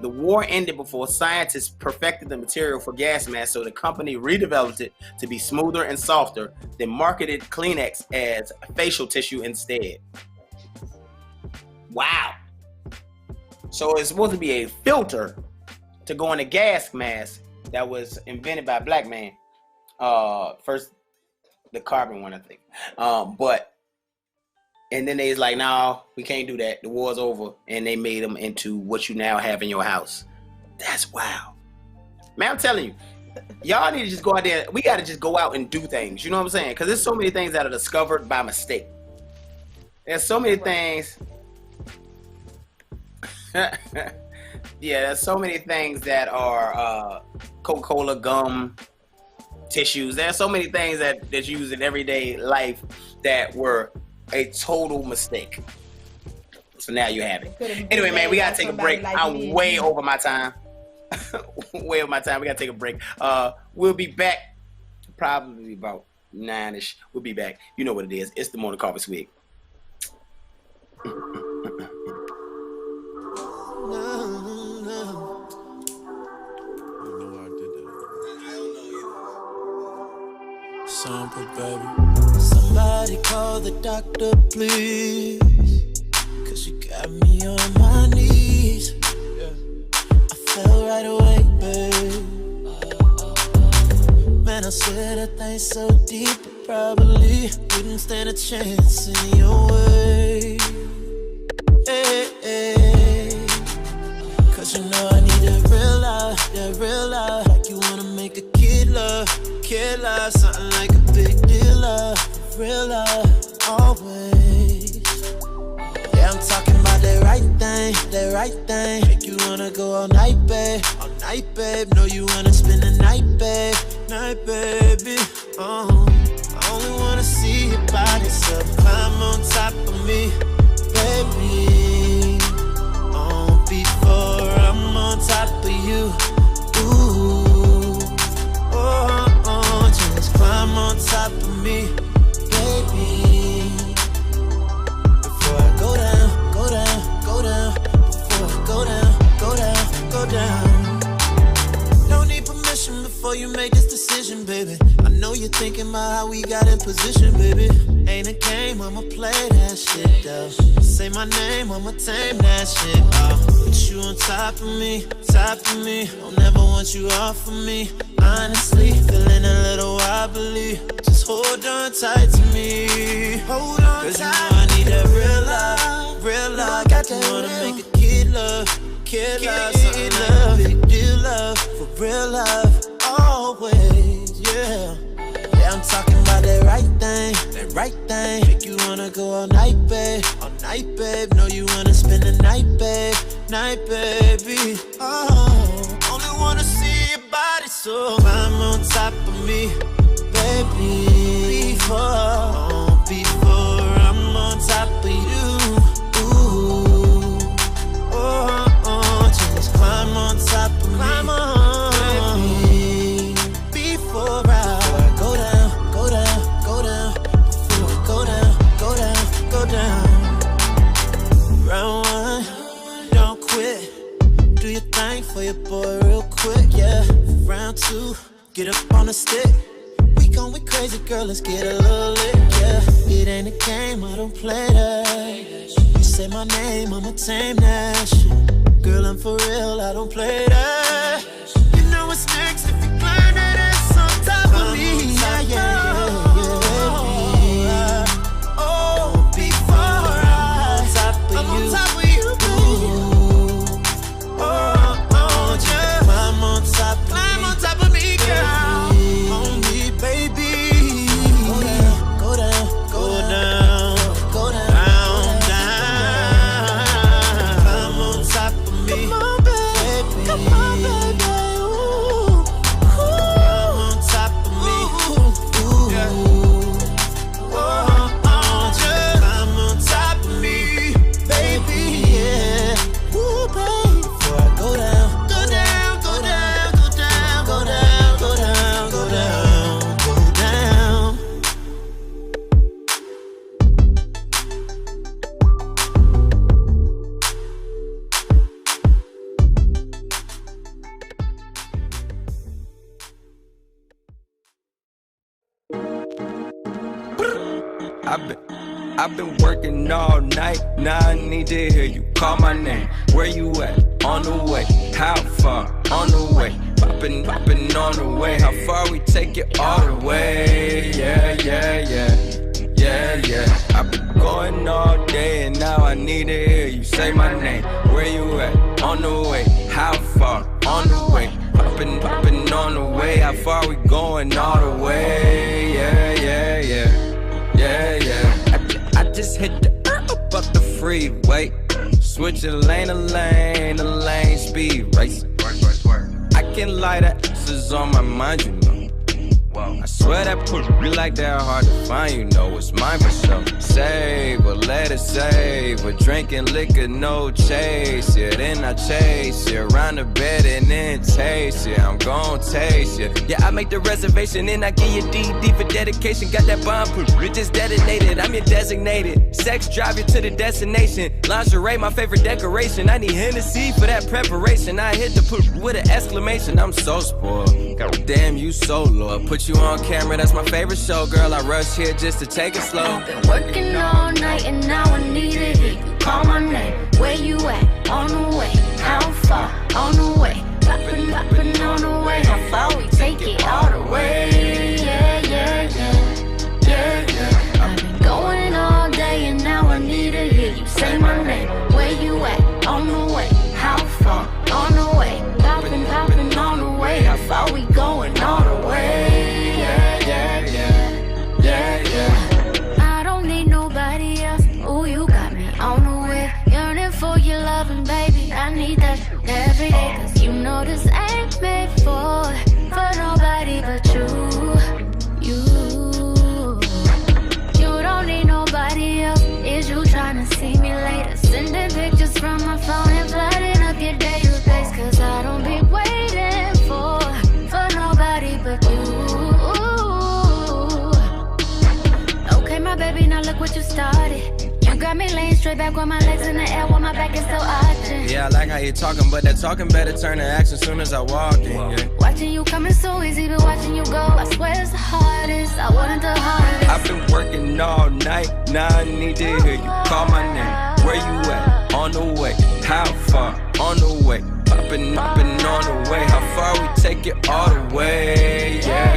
The war ended before scientists perfected the material for gas masks, so the company redeveloped it to be smoother and softer, then marketed Kleenex as facial tissue instead. Wow. So it's supposed to be a filter to go in a gas mask that was invented by a black man. First, the carbon one, I think. And then they was like, no, we can't do that. The war's over. And they made them into what you now have in your house. That's wow. Man, I'm telling you, y'all need to just go out there. We got to just go out and do things. You know what I'm saying? Because there's so many things that are discovered by mistake. There's so many things. Yeah, there's so many things that are Coca-Cola, gum, tissues. There's so many things that you use in everyday life that were a total mistake. So now you have it. Anyway, man, we gotta take a break. I'm way over my time. Way over my time. We gotta take a break. We'll be back probably about 9ish. We'll be back. You know what it is. It's the Morning Call with Swig. Sample, baby. Somebody call the doctor, please. Cause you got me on my knees. I fell right away, babe. Man, I said that thing so deep, I probably wouldn't stand a chance in your way. Hey, hey. Cause you know I need that real love. Like you wanna make a kid love, something like a big deal love, real love, always. Yeah, I'm talking about that right thing. Make you wanna go all night, babe. Know you wanna spend the night, baby. I only wanna see your body, so climb on top of me, baby. Before I'm on top of you, ooh, just climb on top of me, baby. Before I go down, before I go down. before you make this decision, baby. I know you're thinking about how we got in position, baby. Ain't a game, I'ma play that shit, though. Say my name, I'ma tame that shit, Put you on top of me, I'll never want you off of me. Honestly, feeling a little wobbly. Just hold on tight to me. Hold on tight. 'Cause you know I need that real love, real love. Got you wanna make a kid love, something love, big deal love, for real love, always, yeah. Yeah, I'm talking about that right thing, Make you wanna go all night, babe, Know you wanna spend the night, baby. Oh, only wanna see your body, so climb on top of me, baby. Before I'm on top of you. Ooh, just climb on top of me, baby. Before I go down. Before I go down. Round one, don't quit. Do your thing for your boy real quick, yeah. Round two, get up on the stick. We going crazy, girl, let's get a little lit, yeah. It ain't a game, I don't play that. You say my name, I'ma tame that shit. Girl, I'm for real, I don't play that. You know what's next if you climb that ass on top of me, yeah. I'm on top of you, baby. Just climb on top of me, girl. On me, baby. Go down. Climb on top of me, baby. Come on, baby. Ooh. Climb on top of me. Ooh. Yeah. Just climb on top of me, baby, yeah. Ooh, baby. Before I go down. I've been working all night, now I need to hear you call my name. Where you at? On the way. How far? On the way. Poppin' on the way. How far we take it all the way? Yeah. I've been going all day and now I need to hear you say my name. Where you at? On the way. How far? On the way. Poppin' on the way. How far we going all the way? Yeah. I just hit the up the freeway. Switching lane to lane, speed racing. I can lie that is on my mind, you know. I swear that put me like that hard to find, you know it's mine for sure. Save or let it save, or drinking liquor, no chase, yeah. Then I chase you around the bed and then taste you. I'm gon' taste you. Yeah, I make the reservation and I give you DD for dedication. Got that bomb proof, it just detonated. I'm your designated sex drive you to the destination. Lingerie, my favorite decoration. I need Hennessy for that preparation. I hit the poop with an exclamation. I'm so spoiled. God damn, you so loyal. Put you on camera, that's my favorite show, girl. I rush here just to take it slow. I've been working all night and now I need to hear you call my name. Where you at? On the way. How far? On the way. Poppin' on the way. How far we take it all the way? Yeah. I've been going all day and now I need to hear you say my name. Where you at? On the way. How far? On the way. Poppin' on the way. How far we going all the way? Yeah. I don't need nobody else. Ooh, you got me on the way. Yearning for your loving, baby. I need that every day. 'Cause you know this ain't made for nobody but you. You don't need nobody else. Is you trying to see me later? Sending pictures from my phone and flooding up your database. 'Cause I don't be waiting for nobody but you. Okay, my baby, now look what you started. You got me laying straight back with my legs in the air while my back is still arching. Yeah, I like how you talking, but that talking better turn to action soon as I walk in. Yeah. Watching you coming so easy, but watching you go, I swear it's the hardest. I wanted the hardest. I've been working all night, now I need to hear you call my name. Where you at? On the way. How far? On the way. Poppin' on the way. How far we take it all the way? Yeah.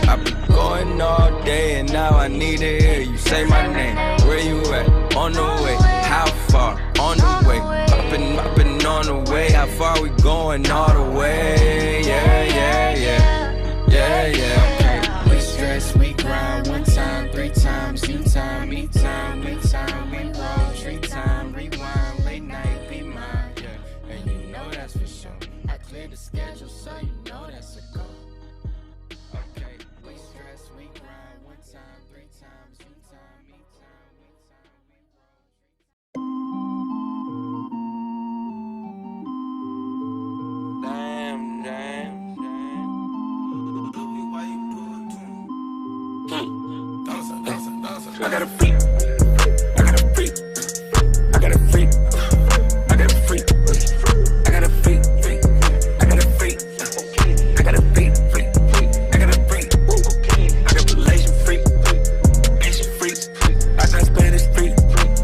I've been going all day and now I need to hear you say my name. Where you at? On the way. How far? On the way. Poppin' on the way. How far we going all the way? Yeah. We stress, we grind 1 time, 3 times, you time, me time, we time, we roll, 3 time, rewind, late night, be mine, yeah. And you know that's for sure. I cleared the schedule, so you know that's a go. Okay, we stress, we grind 1 time, 3 times, you time, me time, we time, we I got a freak. I got a freak. I got a freak. I got a freak. I got a freak. I got a freak. I got a freak. I got a freak. I got Malaysian freak. Asian freak. I got Spanish freak.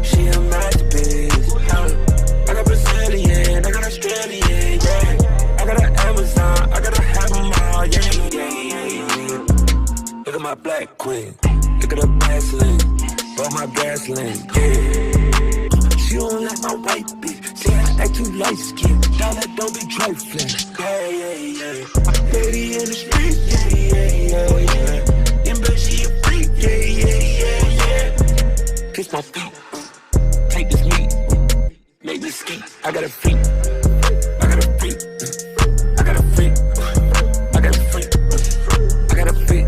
She a masterpiece. I got Brazilian. I got Australian. Yeah. I got an Amazon. I gotta have them all. Yeah. Look at my black queen. Look at her Vaseline, roll my gasoline, yeah. She don't like my white bitch, say I act too light skinned. Y'all that don't be trifling, yeah. Lady in the street, yeah. And but she a freak, yeah. Kiss my feet, take this meat, make me ski. I got a freak, I got a freak, I got a freak, I got a freak, I got a freak.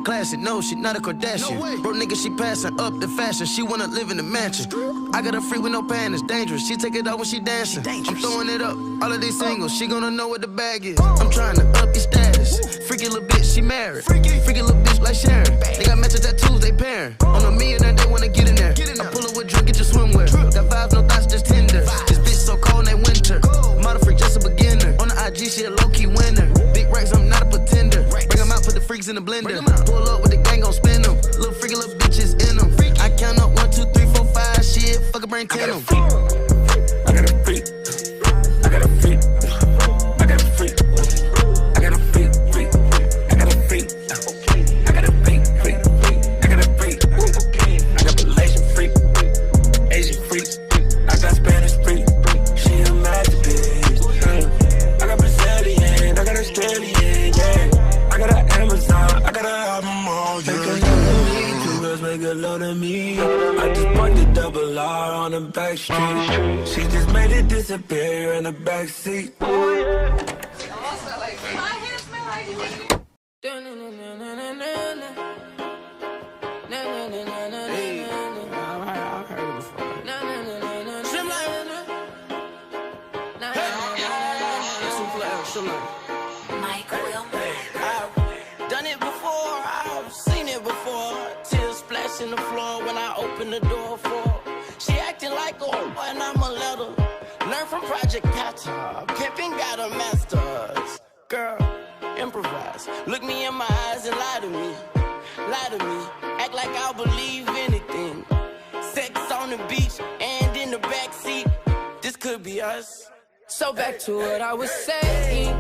Classic, no, she not a Kardashian. No bro, nigga, she passing up the fashion. She wanna live in the mansion. I got a freak with no pan, it's dangerous. She take it out when she dancing. I'm throwing it up, all of these singles. She gonna know what the bag is. I'm trying to up your status. Freaky little bitch, she married. Freaky little bitch like Sharon. They got matching tattoos, they pairing. On a millionaire, they wanna get in there. I pull her with drink, get your swimwear. Got vibes, no thoughts, just Tinder. This bitch so cold, they winter. Model freak, just a beginner. On the IG, she a low-key winner. Big racks, I'm not a pretender. Bring them out, put the freaks in the blender. Pull up with the gang, gon' spin them. Little freaky little bitches in them. I count up 1, 2, 3, 4, 5. Shit, fuck a brain 10 them. I got a freak. I got a freak. I got a freak. I got a freak. I got a freak. I got a freak. I got a freak. I got Malaysian freak. Asian freak. I got Spanish freak. She a masterpiece. I got Brazilian. I got Australian. Yeah. I got an Amazon. I got a album all year. Make a load of me. 2 girls make a load of me. I just bought the double R on the back street. She just made it disappear in the back seat. Done it before, I've seen it before. Tears splashing the floor when I open the door for her. She acting like a and I'm a letter. Learn from Project Kata. Pimpin' got a master's. Girl, improvise. Look me in my eyes and lie to me. Lie to me. Act like I'll believe anything. Sex on the beach and in the backseat. This could be us. So back to what I was saying.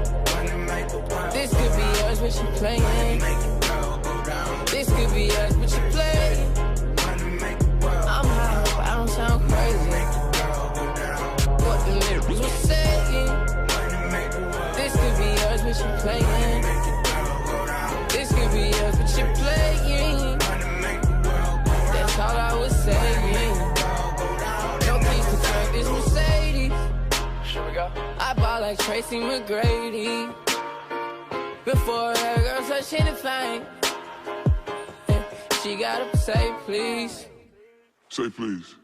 This could be us, but you playing. This could be us, but you playing. I'm high, but I don't sound crazy. What the lyrics were saying. This could be us, but you playing. This could be us, but you playing. That's all I was saying. No keys to turn this Mercedes. I ball like Tracy McGrady. Before that girl touch anything, she gotta say please. Say please.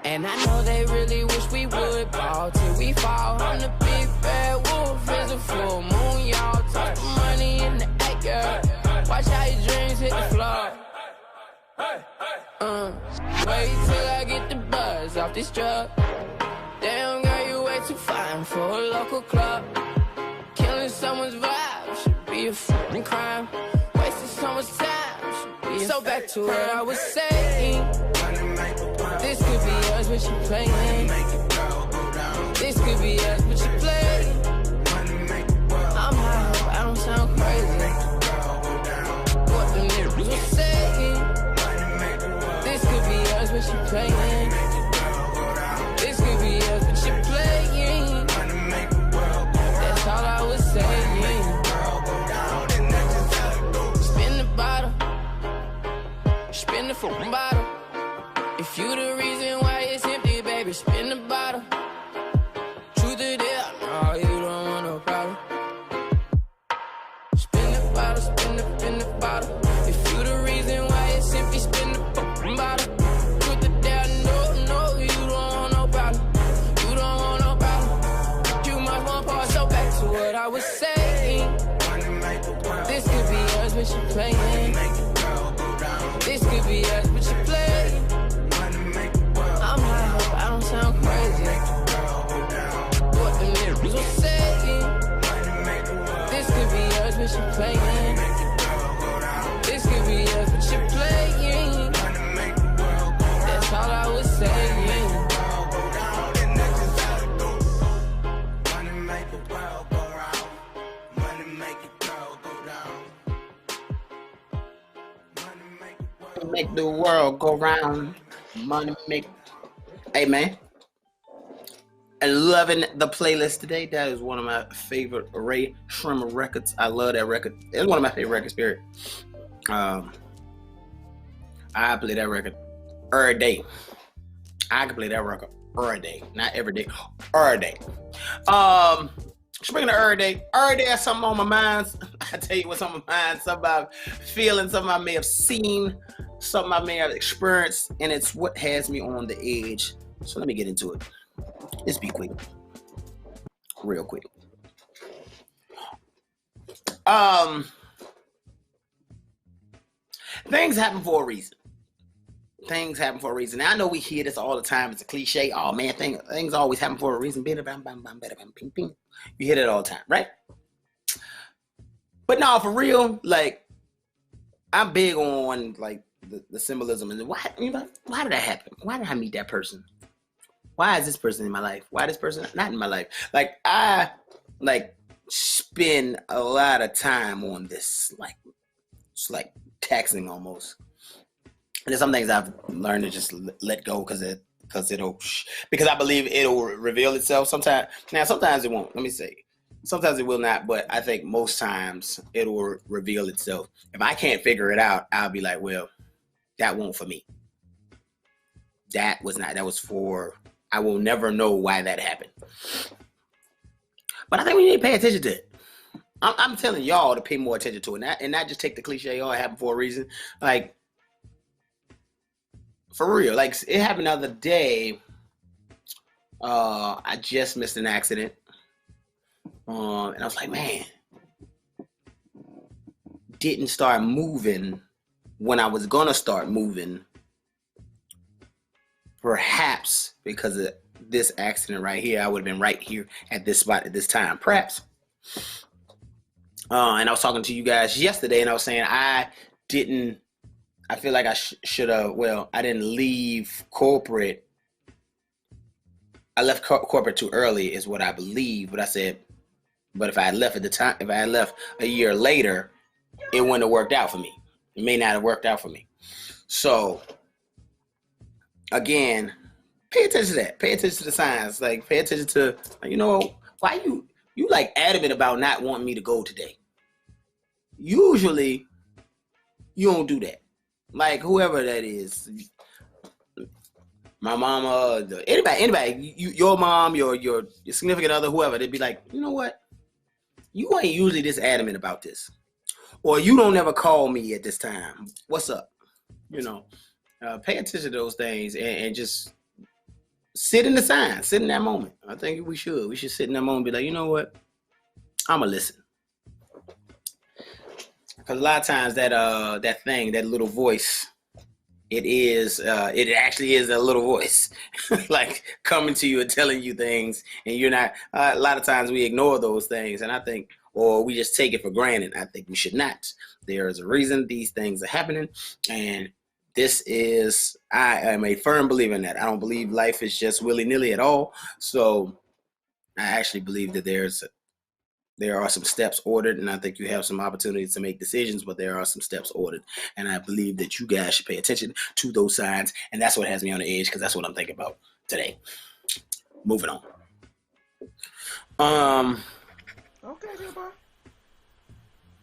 And I know they really wish we would ball till we fall. I'm the big bad wolf, it's a full moon, y'all. Talk the money in the act, girl. Watch how your dreams hit the floor. Wait till I get the buzz off this drug. Damn, girl, you way too fine for a local club. Killing someone's vibe should be a fucking crime. Wasting so much time should be so back to what I was saying. This could be us, but you playing. This could be us, but you playing. I'm high, hope I don't sound crazy. What the niggas were saying. This could be us, but you playing. This could be us, but you playing. That's all I was saying. Spin the bottle. Spin the fucking bottle. If you the reason why it's empty, baby, spin the bottle. Truth or dare, no, you don't want no problem. Spin the bottle, spin the bottle. If you the reason why it's empty, spin the fucking bottle. Truth or dare, no, you don't want no problem. You don't want no problem. You must want part, so back to what I was saying. This could be us, but you playing. This could be us, but you playing. I'm high, hope I don't sound crazy. What the niggas were saying. This could be us, but you playing. This could be us, but you playing. That's all I was saying. Make the world go round. Money make. Hey man, and loving the playlist today. That is one of my favorite Ray Shrimmer records. I love that record. It's one of my favorite records, period. I play that record every day. I can play that record every day, not every day, every day. Speaking of every day has something on my mind. I tell you what's on my mind. Something about feeling, something I may have seen, something I may have experienced, and it's what has me on the edge. So let me get into it. Let's be quick. Real quick. Things happen for a reason. Things happen for a reason. Now, I know we hear this all the time. It's a cliche. Oh man, things always happen for a reason. You hear that all the time, right? But no, for real, like, I'm big on like the symbolism and why did that happen? Why did I meet that person? Why is this person in my life? Why this person not in my life? Like, I spend a lot of time on this. Like, it's like taxing almost. And there's some things I've learned to just let go because I believe it'll reveal itself sometime. Now, sometimes it won't. Let me say, sometimes it will not, but I think most times it will reveal itself. If I can't figure it out, I'll be like, well, that won't for me. That was for, I will never know why that happened. But I think we need to pay attention to it. I'm telling y'all to pay more attention to it and not just take the cliche, oh, it happened for a reason. Like, for real, like, it happened the other day. I just missed an accident. And I was like, man, didn't start moving when I was gonna start moving. Perhaps because of this accident right here, I would have been right here at this spot at this time. Perhaps. And I was talking to you guys yesterday, and I was saying I feel like I should have. Well, I didn't leave corporate. I left corporate too early, is what I believe. But I said, but if I had left at the time, if I had left a year later, it wouldn't have worked out for me. It may not have worked out for me. So, again, pay attention to that. Pay attention to the signs. Like, pay attention to, you know, why you like adamant about not wanting me to go today. Usually, you don't do that. Like, whoever that is, my mama, anybody, your mom, your significant other, whoever, they'd be like, you know what? you ain't usually this adamant about this, or you don't ever call me at this time. What's up? You know, pay attention to those things and just sit in the sign, sit in that moment. I think we should. We should sit in that moment and be like, you know what? I'ma listen. Because a lot of times that thing, that little voice, it actually is a little voice, like coming to you and telling you things, and you're not. A lot of times we ignore those things, and I think, or we just take it for granted. I think we should not. There is a reason these things are happening, and I am a firm believer in that. I don't believe life is just willy-nilly at all. So I actually believe that there are some steps ordered, and I think you have some opportunities to make decisions, but there are some steps ordered. And I believe that you guys should pay attention to those signs, and that's what has me on the edge, because that's what I'm thinking about today. Moving on. Okay, Jabbar.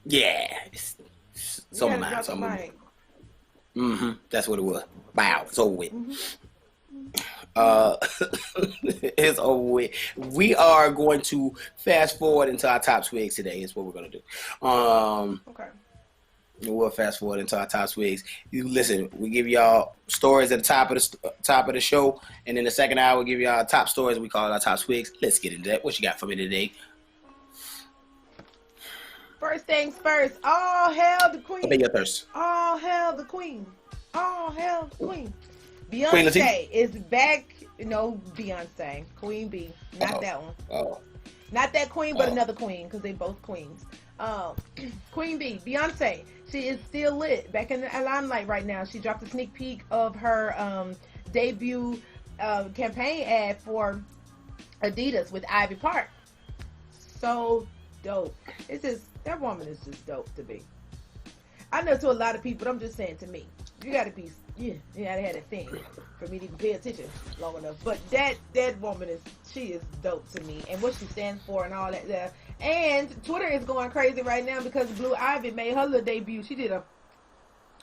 Yeah. So am I. So that's what it was. Wow, it's over with. It's over with. We are going to fast forward into our top swigs today. Is what we're gonna do. Okay. We'll fast forward into our top swigs. You listen. We give y'all stories at the top of the show, and in the second hour, we give y'all top stories. We call it our top swigs. Let's get into that. What you got for me today? First things first. All hail the queen. Obey your thirst. All hail the queen. All hail the queen. Queen Beyonce is back. No, Beyonce. Queen B. Not that one. Oh. Not that queen, but another queen, because they both queens. Queen B. Beyonce. She is still lit. Back in the limelight right now. She dropped a sneak peek of her debut campaign ad for Adidas with Ivy Park. So dope. It's just, that woman is just dope to me. I know to a lot of people, but I'm just saying to me, you gotta be, you gotta have a thing for me to even pay attention long enough. But that woman she is dope to me, and what she stands for and all that. And Twitter is going crazy right now because Blue Ivy made her little debut.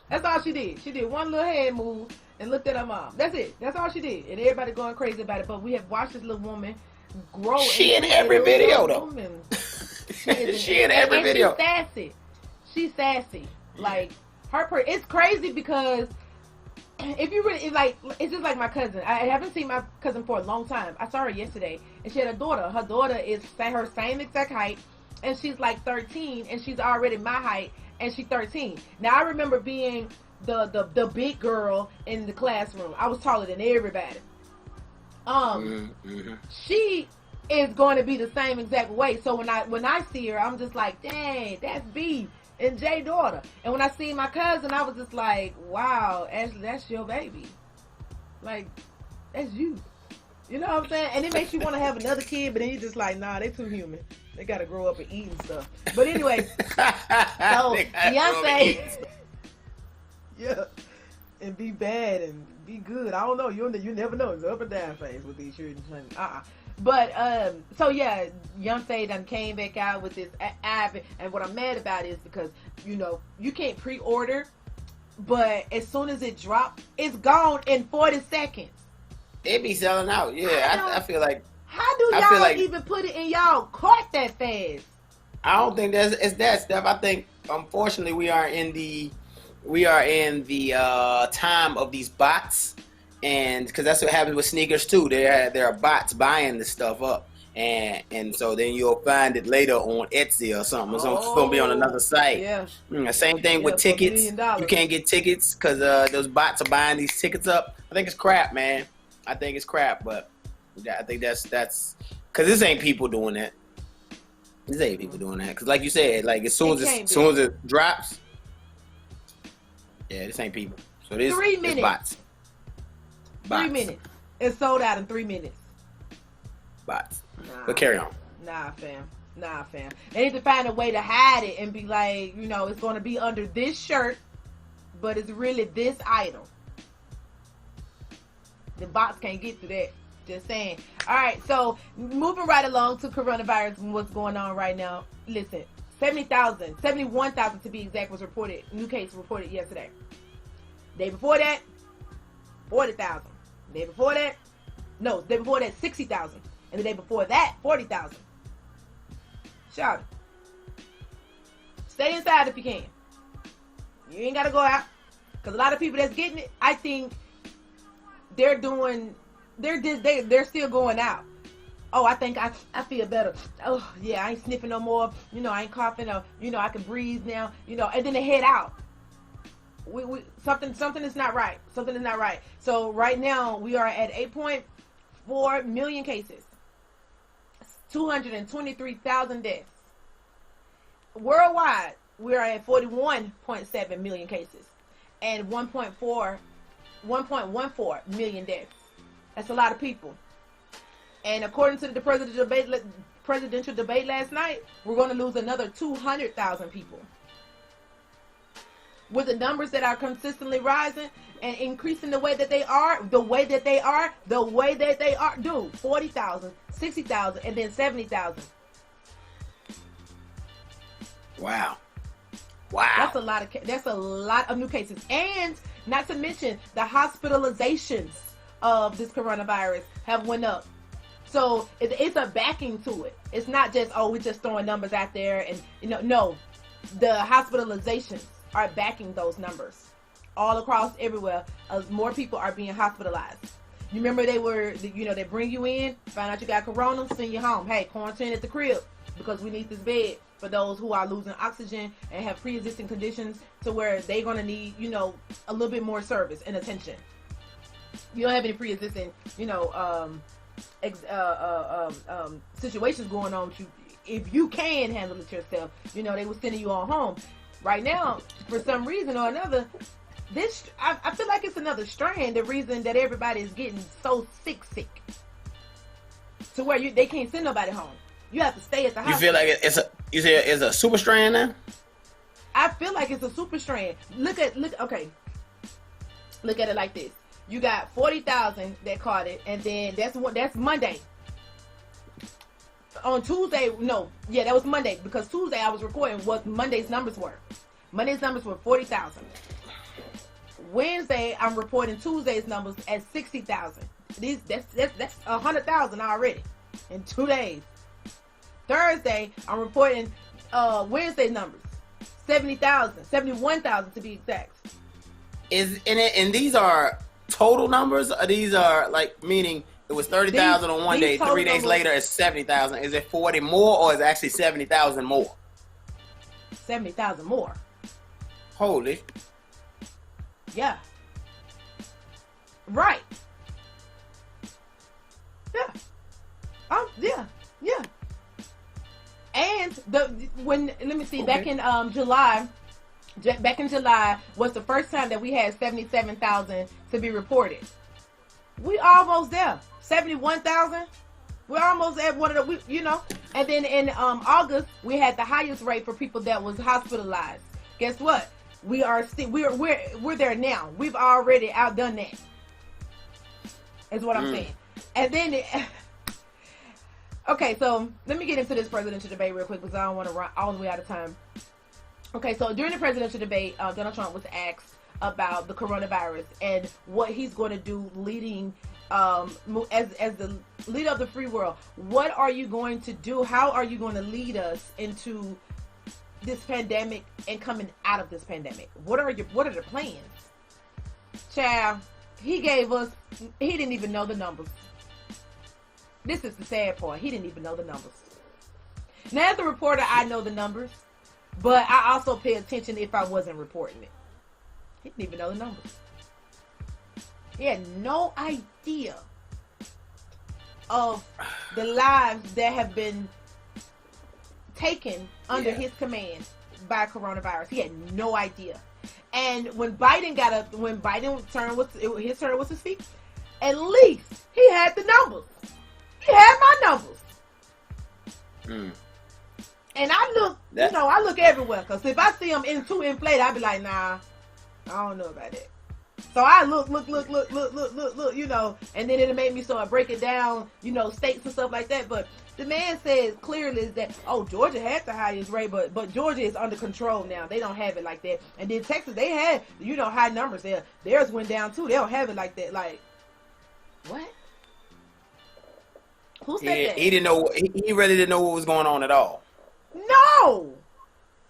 That's all she did. She did one little head move and looked at her mom. That's it. That's all she did. And everybody going crazy about it. But we have watched this little woman grow. She in every video though. She in every video. She's sassy. She's sassy. Like it's crazy because if you really it's just like my cousin. I haven't seen my cousin for a long time. I saw her yesterday, and she had a daughter. Her daughter is her same exact height, and she's like 13, and she's already my height, and she's 13. Now I remember being the big girl in the classroom. I was taller than everybody. She is going to be the same exact way. So when I see her, I'm just like, dang, that's B and Jay daughter. And when I see my cousin, I was just like, wow, Ashley, that's your baby. Like, that's you. You know what I'm saying? And it makes you want to have another kid, but then you're just like, nah, they too human. They got to grow up and eat and stuff. But anyway, so Beyonce, yeah, and be bad and be good. I don't know. You never know. It's up and down phase with these children. But so yeah, Beyonce done came back out with this app, and what I'm mad about is because you can't pre-order, but as soon as it drops, it's gone in 40 seconds. It be selling out. Yeah, I feel like. How do y'all even put it in y'all cart that fast? I don't think it's that stuff. I think unfortunately we are in the time of these bots. And because that's what happens with sneakers too, there are bots buying this stuff up, and so then you'll find it later on Etsy or something. So it's gonna be on another site. Yeah. Same thing with tickets. You can't get tickets because those bots are buying these tickets up. I think it's crap, man. I think it's crap, but I think that's because this ain't people doing that. This ain't people doing that because, like you said, like as soon as it drops, yeah, this ain't people. So this 3 minutes. Bots. 3 minutes. It's sold out in 3 minutes. Bots. But carry on. Nah, fam. They need to find a way to hide it and be like, it's going to be under this shirt, but it's really this item. The bots can't get to that. Just saying. All right, so moving right along to coronavirus and what's going on right now. Listen, 71,000 to be exact was reported. New case reported yesterday. Day before that, 40,000. Day before that, 60,000. And the day before that, 40,000. Shout it. Stay inside if you can. You ain't gotta go out. Because a lot of people that's getting it, I think they're still going out. Oh, I think I feel better. Oh, yeah, I ain't sniffing no more. You know, I ain't coughing. Or, you know, I can breathe now. You know, and then they head out. Something is not right. Something is not right. So right now we are at 8.4 million cases. 223,000 deaths. Worldwide, we are at 41.7 million cases and 1.14 million deaths. That's a lot of people. And according to the presidential debate last night, we're going to lose another 200,000 people. With the numbers that are consistently rising and increasing the way that they are, dude, 40,000, 60,000, and then 70,000. Wow. That's a lot of new cases, and not to mention the hospitalizations of this coronavirus have went up. So it's a backing to it. It's not just we're just throwing numbers out there, and no, the hospitalizations are backing those numbers all across everywhere. More people are being hospitalized. You remember they bring you in, find out you got corona, send you home. Hey, quarantine at the crib because we need this bed for those who are losing oxygen and have pre-existing conditions to where they're going to need, a little bit more service and attention. You don't have any pre-existing, situations going on with you. If you can handle it yourself, they were sending you on home. Right now, for some reason or another, I feel like it's another strain. The reason that everybody is getting so sick, to where they can't send nobody home. You have to stay at the hospital. You feel like it's a super strain now? I feel like it's a super strain. Look at it like this. You got 40,000 that caught it, and then that's Monday. On Tuesday, that was Monday, because Tuesday I was recording what Monday's numbers were. Monday's numbers were 40,000. Wednesday, I'm reporting Tuesday's numbers at 60,000. That's 100,000 already in 2 days. Thursday, I'm reporting Wednesday's numbers, 70,000, 71,000 to be exact. And these are total numbers, or these are meaning it was 30,000 on one day, 3 days later it's 70,000. Is it 40 more, or is it actually 70,000 more? 70,000 more. Holy. Yeah. Right. Yeah. Yeah. And let me see, okay. Back in July was the first time that we had 77,000 to be reported. We almost there. 71,000. We're almost at one of the, And then in August, we had the highest rate for people that was hospitalized. Guess what? We are still we're there now. We've already outdone that. Is what I'm saying. And then okay, so let me get into this presidential debate real quick because I don't want to run all the way out of time. Okay, so during the presidential debate, Donald Trump was asked about the coronavirus and what he's going to do leading as the leader of the free world. What are you going to do? How are you going to lead us into this pandemic and coming out of this pandemic? What are the plans? Child, he didn't even know the numbers. This is the sad part. He didn't even know the numbers. Now, as a reporter, I know the numbers, but I also pay attention if I wasn't reporting it. He didn't even know the numbers. He had no idea of the lives that have been taken under his command by coronavirus. He had no idea. And when Biden his turn was to speak, at least he had the numbers. He had my numbers. And I look, I look everywhere, because if I see them too inflated, I'd be like, nah, I don't know about that. So I look, and then it'll make me start breaking down, states and stuff like that. But the man says clearly that, Georgia had the highest rate, but Georgia is under control now. They don't have it like that. And then Texas, they had, high numbers there. Theirs went down too. They don't have it like that. Like, what? Who said that? He didn't know. He really didn't know what was going on at all. No,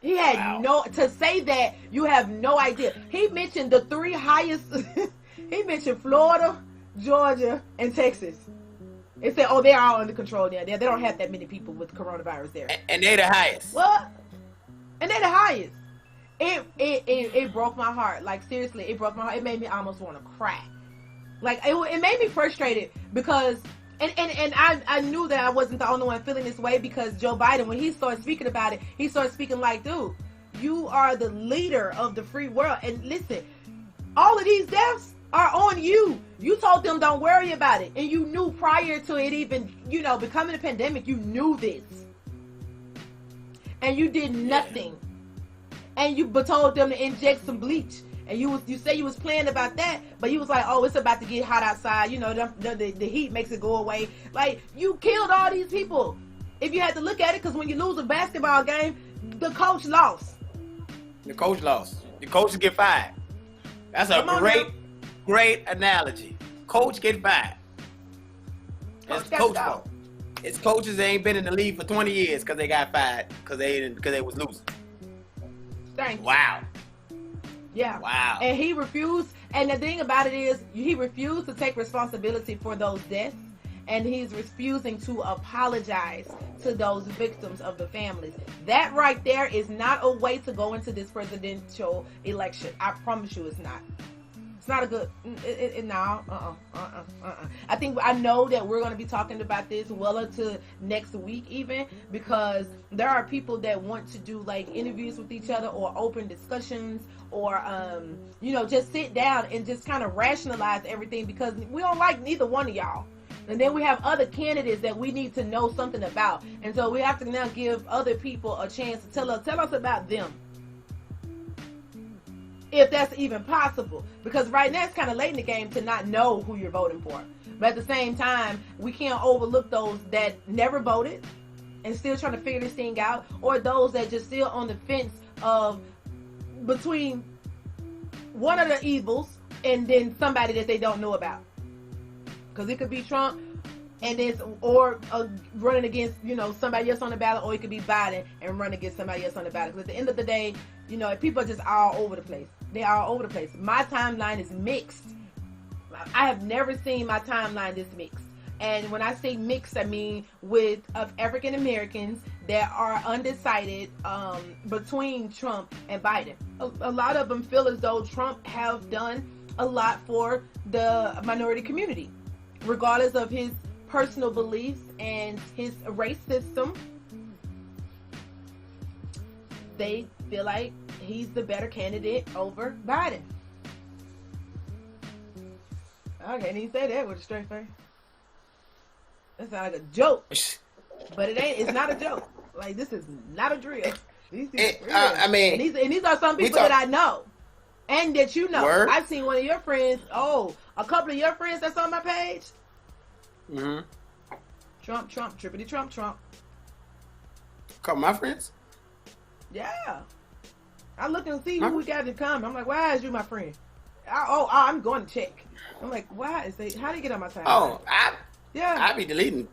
He had to say that, you have no idea. He mentioned the 3 highest, he mentioned Florida, Georgia, and Texas. It said, oh, they're all under control now. They don't have that many people with coronavirus there. And they're the highest. What? And they're the highest. It broke my heart. Like, seriously, it broke my heart. It made me almost want to cry. Like, it made me frustrated because, and I knew that I wasn't the only one feeling this way, because Joe Biden, when he started speaking about it, he started speaking like, dude, you are the leader of the free world. And listen, all of these deaths are on you. You told them don't worry about it. And you knew prior to it even, becoming a pandemic, you knew this. And you did nothing. And you told them to inject some bleach. And you say you was playing about that, but you was like, oh, it's about to get hot outside. The heat makes it go away. Like, you killed all these people. If you had to look at it, because when you lose a basketball game, the coach lost. The coach lost. The coaches get fired. That's a great analogy. Coach get fired. It's coach fault. It's coaches that ain't been in the league for 20 years because they got fired because they was losing. Thank you. Wow. Yeah. Wow. And he refused. And the thing about it is, he refused to take responsibility for those deaths. And he's refusing to apologize to those victims of the families. That right there is not a way to go into this presidential election. I promise you it's not. It's not a good, I know that we're going to be talking about this well into next week even, because there are people that want to do like interviews with each other or open discussions or, just sit down and just kind of rationalize everything, because we don't like neither one of y'all. And then we have other candidates that we need to know something about. And so we have to now give other people a chance to tell us about them. If that's even possible. Because right now it's kind of late in the game to not know who you're voting for. But at the same time, we can't overlook those that never voted and still trying to figure this thing out, or those that just still on the fence of between one of the evils and then somebody that they don't know about. Because it could be Trump and then or running against somebody else on the ballot, or it could be Biden and running against somebody else on the ballot. Because at the end of the day, people are just all over the place. They are all over the place. My timeline is mixed. I have never seen my timeline this mixed. And when I say mixed, I mean with African Americans that are undecided between Trump and Biden. A lot of them feel as though Trump have done a lot for the minority community, regardless of his personal beliefs and his race system. They feel like he's the better candidate over Biden. I can't even say that with a straight face. That sounds like a joke. But it ain't. It's not a joke. Like, this is not a drill. These these are some people that I know. And that you know. Word? I've seen one of your friends, a couple of your friends that's on my page. Mm-hmm. Trump, trippity Trump. Couple of my friends? Yeah. I look and see who we got to come. I'm like, why is you my friend? I'm going to check. I'm like, why is they? How do you get on my time? Oh, I be deleting.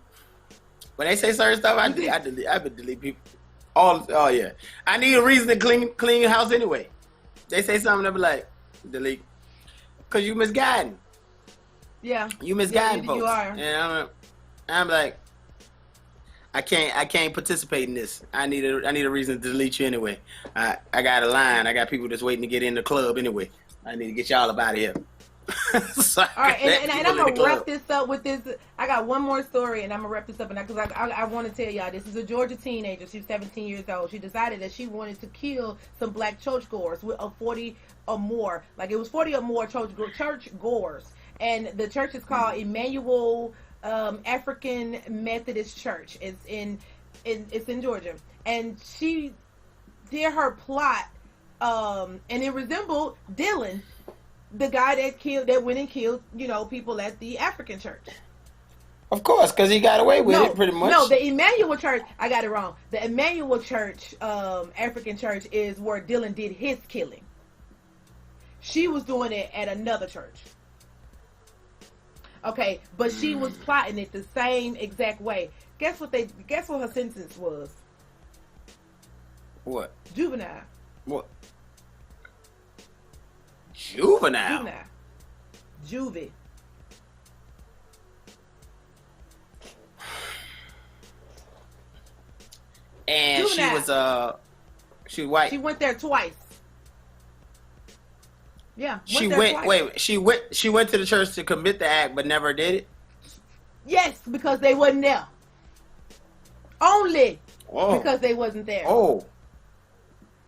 When they say certain stuff, I delete people. Oh yeah. I need a reason to clean the house anyway. They say something, I'll be like, delete. Cause you misguiding. Yeah. You misguiding folks. You are. And I'm like, I can't participate in this. I need a reason to delete you anyway. I got a line. I got people that's waiting to get in the club anyway. I need to get y'all up out of here. So all right, and I'm gonna wrap this up with this. I got one more story, and I'm gonna wrap this up, because I want to tell y'all, this is a Georgia teenager. She's 17 years old. She decided that she wanted to kill some black churchgoers with 40 or more. Like, it was 40 or more churchgoers, and the church is called Emmanuel African Methodist Church. It's in Georgia, and she did her plot, and it resembled Dylan, the guy that went and killed, people at the African church. Of course, because he got away with it pretty much. No, the Emmanuel Church, I got it wrong. The Emmanuel Church, African church, is where Dylan did his killing. She was doing it at another church. Okay, but she was plotting it the same exact way. Guess what her sentence was? What? Juvenile. What? Juvenile. Juvie. And Juvenile. she was white. She went there twice. Yeah. She went to the church to commit the act, but never did it. Yes, because they wasn't there. Only because they wasn't there. Oh.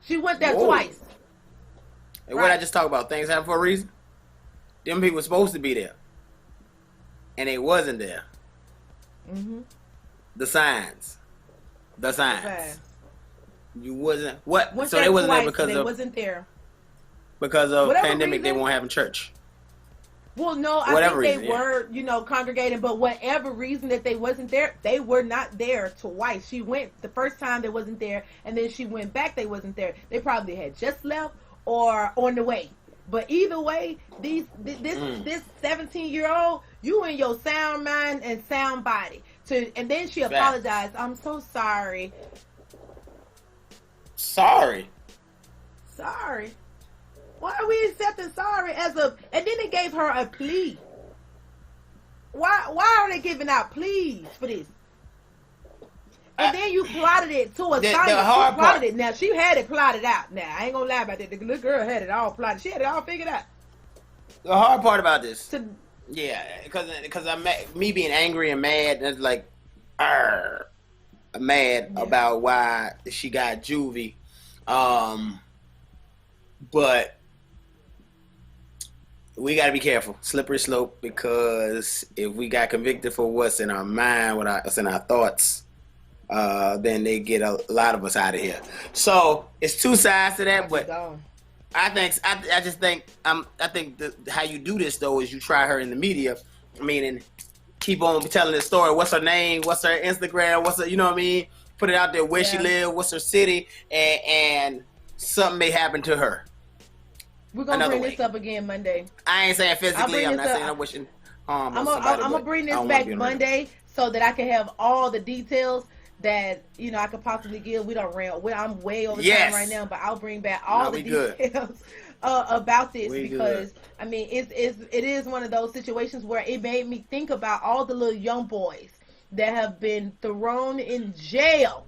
She went there twice. And what I just talked about, things happen for a reason. Them people were supposed to be there, and they wasn't there. Mm-hmm. The signs. You wasn't what? Went so they wasn't twice, there because they of wasn't there because of whatever pandemic. Reason, they won't have church. Well, no, I whatever think they reason, were, congregating, but whatever reason that they wasn't there, they were not there twice. She went the first time they wasn't there, and then she went back. They wasn't there. They probably had just left or on the way. But either way, this 17-year-old, you in your sound mind and sound body. And then she apologized. I'm so sorry. Sorry. Why are we accepting sorry and then they gave her a plea? Why are they giving out pleas for this? And then you plotted it to a science. You plotted it. Now, she had it plotted out. Now, I ain't gonna lie about that. The little girl had it all plotted. She had it all figured out. The hard part about this, because me being angry and mad, that's like, mad about why she got juvie. But we got to be careful, slippery slope, because if we got convicted for what's in our mind, what's in our thoughts, then they get a lot of us out of here. So it's two sides to that, but I think how you do this though is you try her in the media, meaning keep on telling the story. What's her name? What's her Instagram? What's her, you know what I mean? Put it out there where she live, what's her city, and something may happen to her. We're gonna bring this up again Monday. I ain't saying physically. I'm not saying I'm wishing harm on somebody. I'm gonna bring this back Monday so that I can have all the details that I could possibly give. I'm way over time right now, but I'll bring back all the details about this because I mean it is one of those situations where it made me think about all the little young boys that have been thrown in jail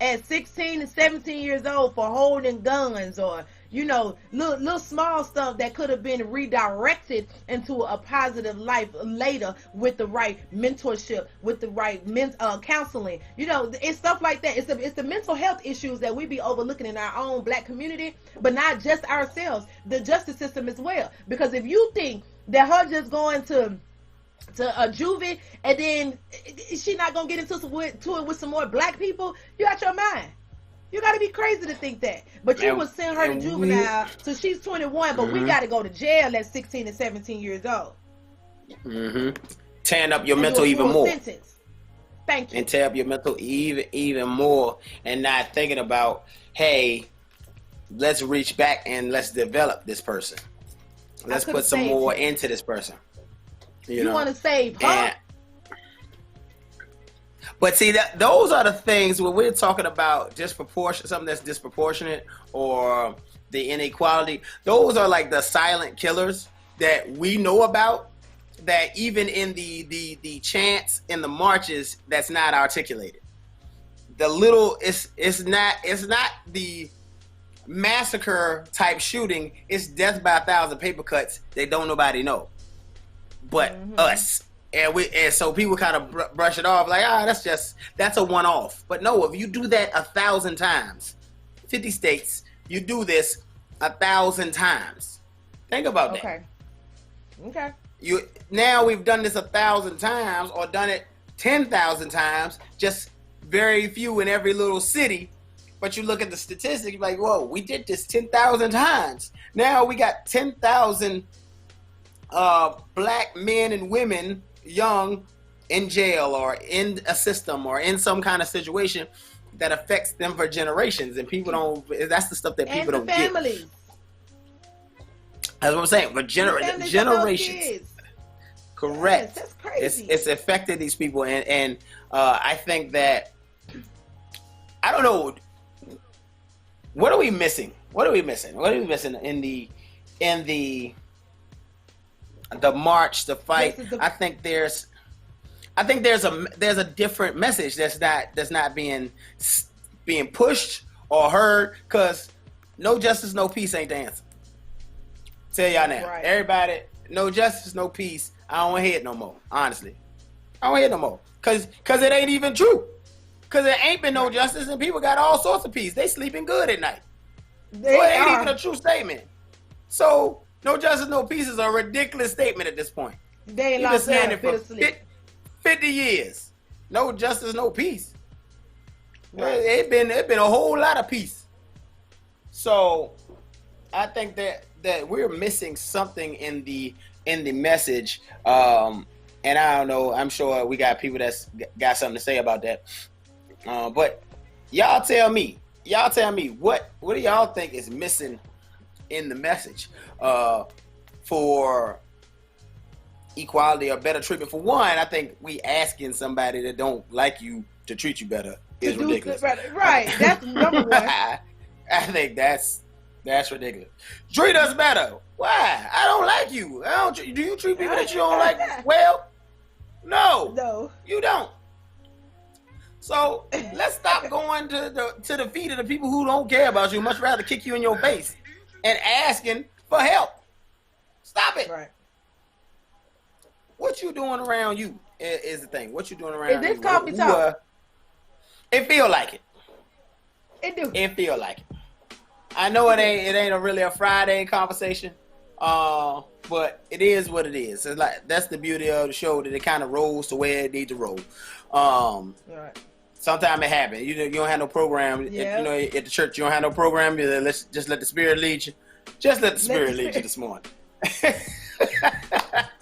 at 16 and 17 years old for holding guns or little small stuff that could have been redirected into a positive life later with the right mentorship, with the right counseling. It's stuff like that. It's the mental health issues that we be overlooking in our own black community, but not just ourselves, the justice system as well. Because if you think that her just going to a juvie and then she not gonna get into it with some more black people, you out your mind. You got to be crazy to think that. But you would send her to juvenile so she's 21, but we got to go to jail at 16 and 17 years old. Tearing up your mental even more. Sentence. Thank you. And tear up your mental even more, and not thinking about, hey, let's reach back and let's develop this person. Let's put some more into this person. You want to save her? But see, those are the things when we're talking about something that's disproportionate or the inequality. Those are like the silent killers that we know about. That even in the chants in the marches, that's not articulated. It's not the massacre type shooting. It's death by 1,000 paper cuts that don't nobody know, but us. And so people kind of brush it off like, that's a one-off. But no, if you do that 1,000 times, 50 states, you do this 1,000 times. Think about that. Okay. Now we've done this 1,000 times or done it 10,000 times, just very few in every little city. But you look at the statistics, you're like, whoa, we did this 10,000 times. Now we got 10,000 black men and women, young, in jail or in a system or in some kind of situation that affects them for generations, and people don't. That's the stuff that people don't get. That's what I'm saying. But generations. Correct. Yes, that's crazy. It's affected these people, and I think that I don't know. What are we missing? What are we missing? What are we missing in the march, the fight? I think there's a different message that's not being pushed or heard, because no justice, no peace ain't the answer. Tell y'all now, right. Everybody, no justice, no peace. I don't want to hear it no more. Honestly, I don't want to hear it no more, cause it ain't even true. Cause there ain't been no justice, and people got all sorts of peace. They sleeping good at night. So it ain't even a true statement. So no justice, no peace is a ridiculous statement at this point. They ain't lost saying it for 50 years. No justice, no peace. Right. It been a whole lot of peace. So I think that we're missing something in the message. And I don't know. I'm sure we got people that's got something to say about that. But y'all tell me, what do y'all think is missing in the message for equality or better treatment? For one, I think we asking somebody that don't like you to treat you better is ridiculous. Right, that's number one. I think that's ridiculous. Treat us better. Why? I don't like you. Do you treat people that you don't like well? No, you don't. So let's stop going to the feet of the people who don't care about you, much rather kick you in your face and asking for help. Stop it. Right. What you doing around you is the thing. What you doing around you? Is this you? coffee talk? It feel like it. It do. It feel like it. I know it ain't really a Friday conversation, but it is what it is. It's like that's the beauty of the show, that it kind of rolls to where it needs to roll. Right. Sometimes it happens. You don't have no program. Yeah. At the church, you don't have no program. Let's just let the Spirit lead you. Just let the Spirit lead you this morning.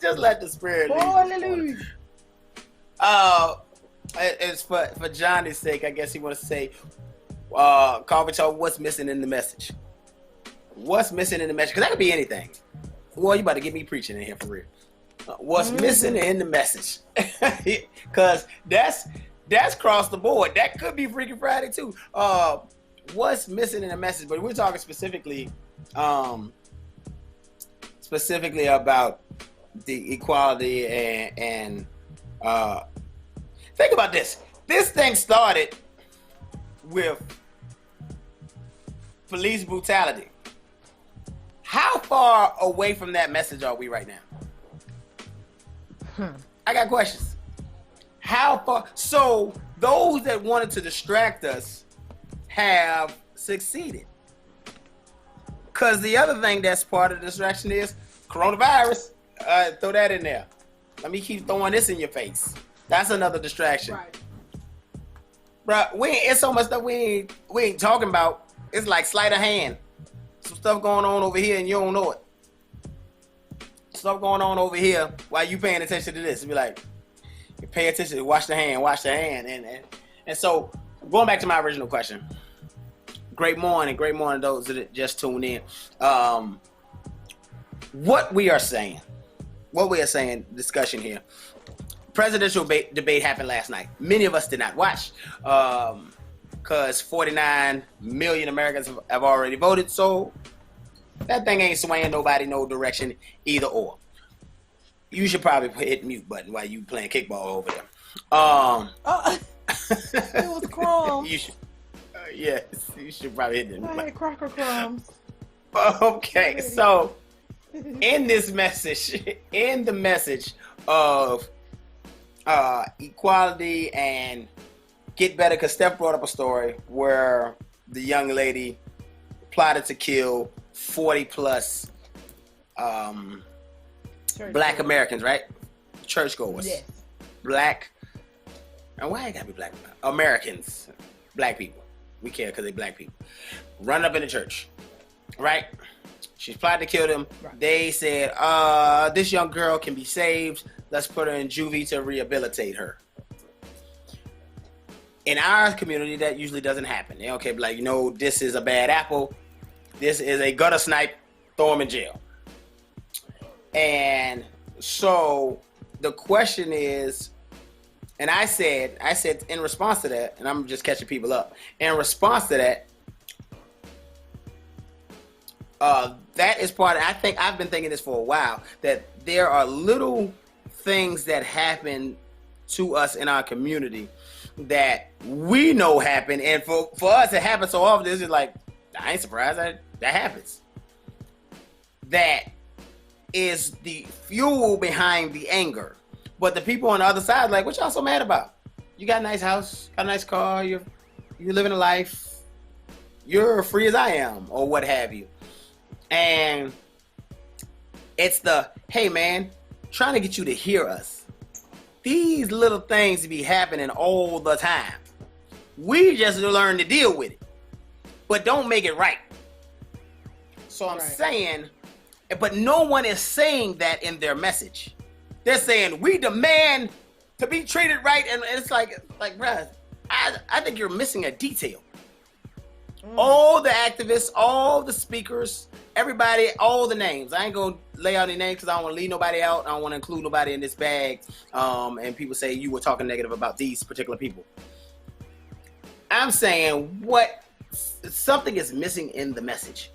Just let the Spirit lead you. It's for Johnny's sake, I guess he wants to say, Coffee Talk, what's missing in the message? What's missing in the message? Because that could be anything. Well, you about to get me preaching in here for real. What's missing in the message? Because that's across the board. That could be Freaky Friday too. What's missing in the message? But we're talking specifically about the equality and think about this. This thing started with police brutality. How far away from that message are we right now? I got questions. How far? So those that wanted to distract us have succeeded. Because the other thing that's part of the distraction is coronavirus. Throw that in there. Let me keep throwing this in your face. That's another distraction. Right. Bro, it's so much stuff we ain't talking about. It's like sleight of hand. Some stuff going on over here and you don't know it. Stuff going on over here while you paying attention to this. Be like, pay attention, watch the hand. And so going back to my original question. Great morning those that just tuned in. What we are saying, discussion here. Presidential debate happened last night. Many of us did not watch because 49 million Americans have already voted. So that thing ain't swaying nobody no direction either or. You should probably hit mute button while you playing kickball over there. It was crumbs. You should, yes, you should probably hit them. I had cracker crumbs. Okay, so in the message of equality and get better, because Steph brought up a story where the young lady plotted to kill 40 plus Black Americans, right? Churchgoers. Yes. Black. And why it gotta be Black Americans? Black people. We care because they Black people. Run up in the church, right? She's plotting to kill them. Right. They said, this young girl can be saved. Let's put her in juvie to rehabilitate her. In our community, that usually doesn't happen. They don't care, like, this is a bad apple. This is a gutter snipe. Throw him in jail. And so the question is, and I said in response to that, and I'm just catching people up, in response to that, That is part of, I think I've been thinking this for a while, that there are little things that happen to us in our community that we know happen, and for us it happens so often, it's just like, I ain't surprised that happens. That is the fuel behind the anger. But the people on the other side, like, what y'all so mad about? You got a nice house, got a nice car, you're living a life, you're free as I am, or what have you. And it's the, hey man, trying to get you to hear us. These little things be happening all the time. We just learn to deal with it, but don't make it right. So I'm saying, but no one is saying that in their message. They're saying, we demand to be treated right. And it's like, bruh, I think you're missing a detail. All the activists, all the speakers, everybody, all the names. I ain't gonna lay out any names because I don't want to leave nobody out. I don't want to include nobody in this bag. And people say you were talking negative about these particular people. I'm saying something is missing in the message.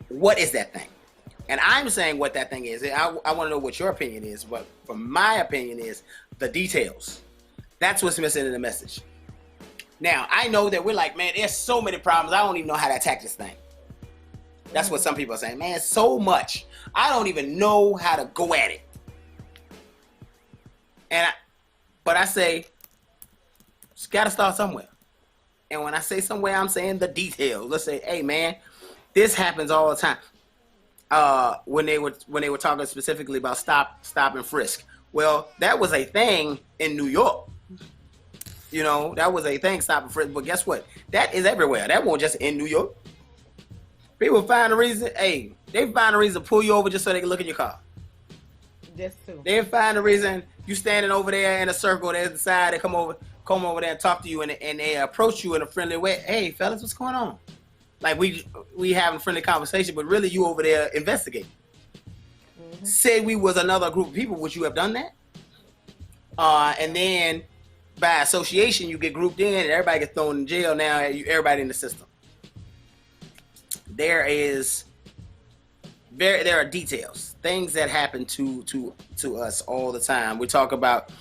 What is that thing? And I'm saying what that thing is. I want to know what your opinion is. But from my opinion is the details. That's what's missing in the message. Now, I know that we're like, man, there's so many problems. I don't even know how to attack this thing. That's what some people are saying. Man, so much. I don't even know how to go at it. But I say, it's got to start somewhere. And when I say somewhere, I'm saying the details. Let's say, hey, man, this happens all the time. When they were talking specifically about stop and frisk. Well, that was a thing in New York. You know, that was a thing, stop and frisk. But guess what? That is everywhere. That won't just in New York. People find a reason. Hey, they find a reason to pull you over just so they can look in your car. That's true. They find a reason you standing over there in a circle. They decide to come over there and talk to you, and they approach you in a friendly way. Hey, fellas, what's going on? Like we having a friendly conversation, but really you over there investigating. Mm-hmm. Say we was another group of people, would you have done that? And then by association, you get grouped in, and everybody gets thrown in jail. Now everybody in the system. There are details, things that happen to us all the time. We talking about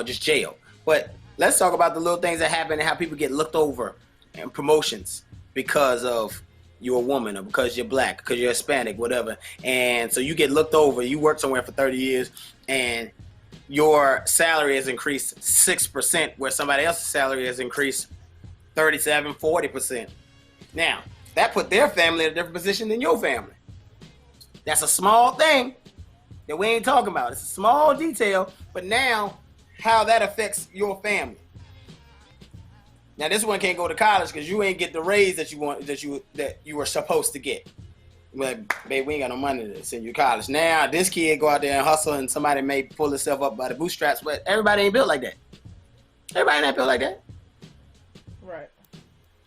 just jail, but let's talk about the little things that happen and how people get looked over and promotions because of you're a woman or because you're black, because you're Hispanic, whatever. And so you get looked over. You work somewhere for 30 years and your salary has increased 6% where somebody else's salary has increased 37, 40%. Now, that put their family in a different position than your family. That's a small thing that we ain't talking about. It's a small detail, but now how that affects your family. Now this one can't go to college because you ain't get the raise that you were supposed to get. But babe, we ain't got no money to send you to college. Now this kid go out there and hustle, and somebody may pull himself up by the bootstraps, but everybody ain't built like that. Everybody ain't built like that. Right.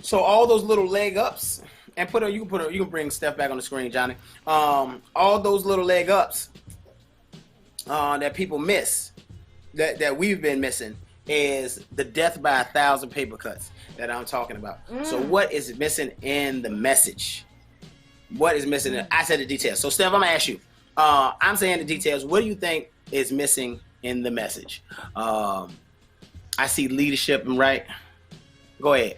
So all those little leg ups, and you can bring Steph back on the screen, Johnny. All those little leg ups that people miss, that we've been missing, is the death by 1,000 paper cuts that I'm talking about. So what is missing in the message? What is missing? I said the details. So Steph, I'm gonna ask you. I'm saying the details. What do you think is missing in the message? I see leadership, right? Go ahead.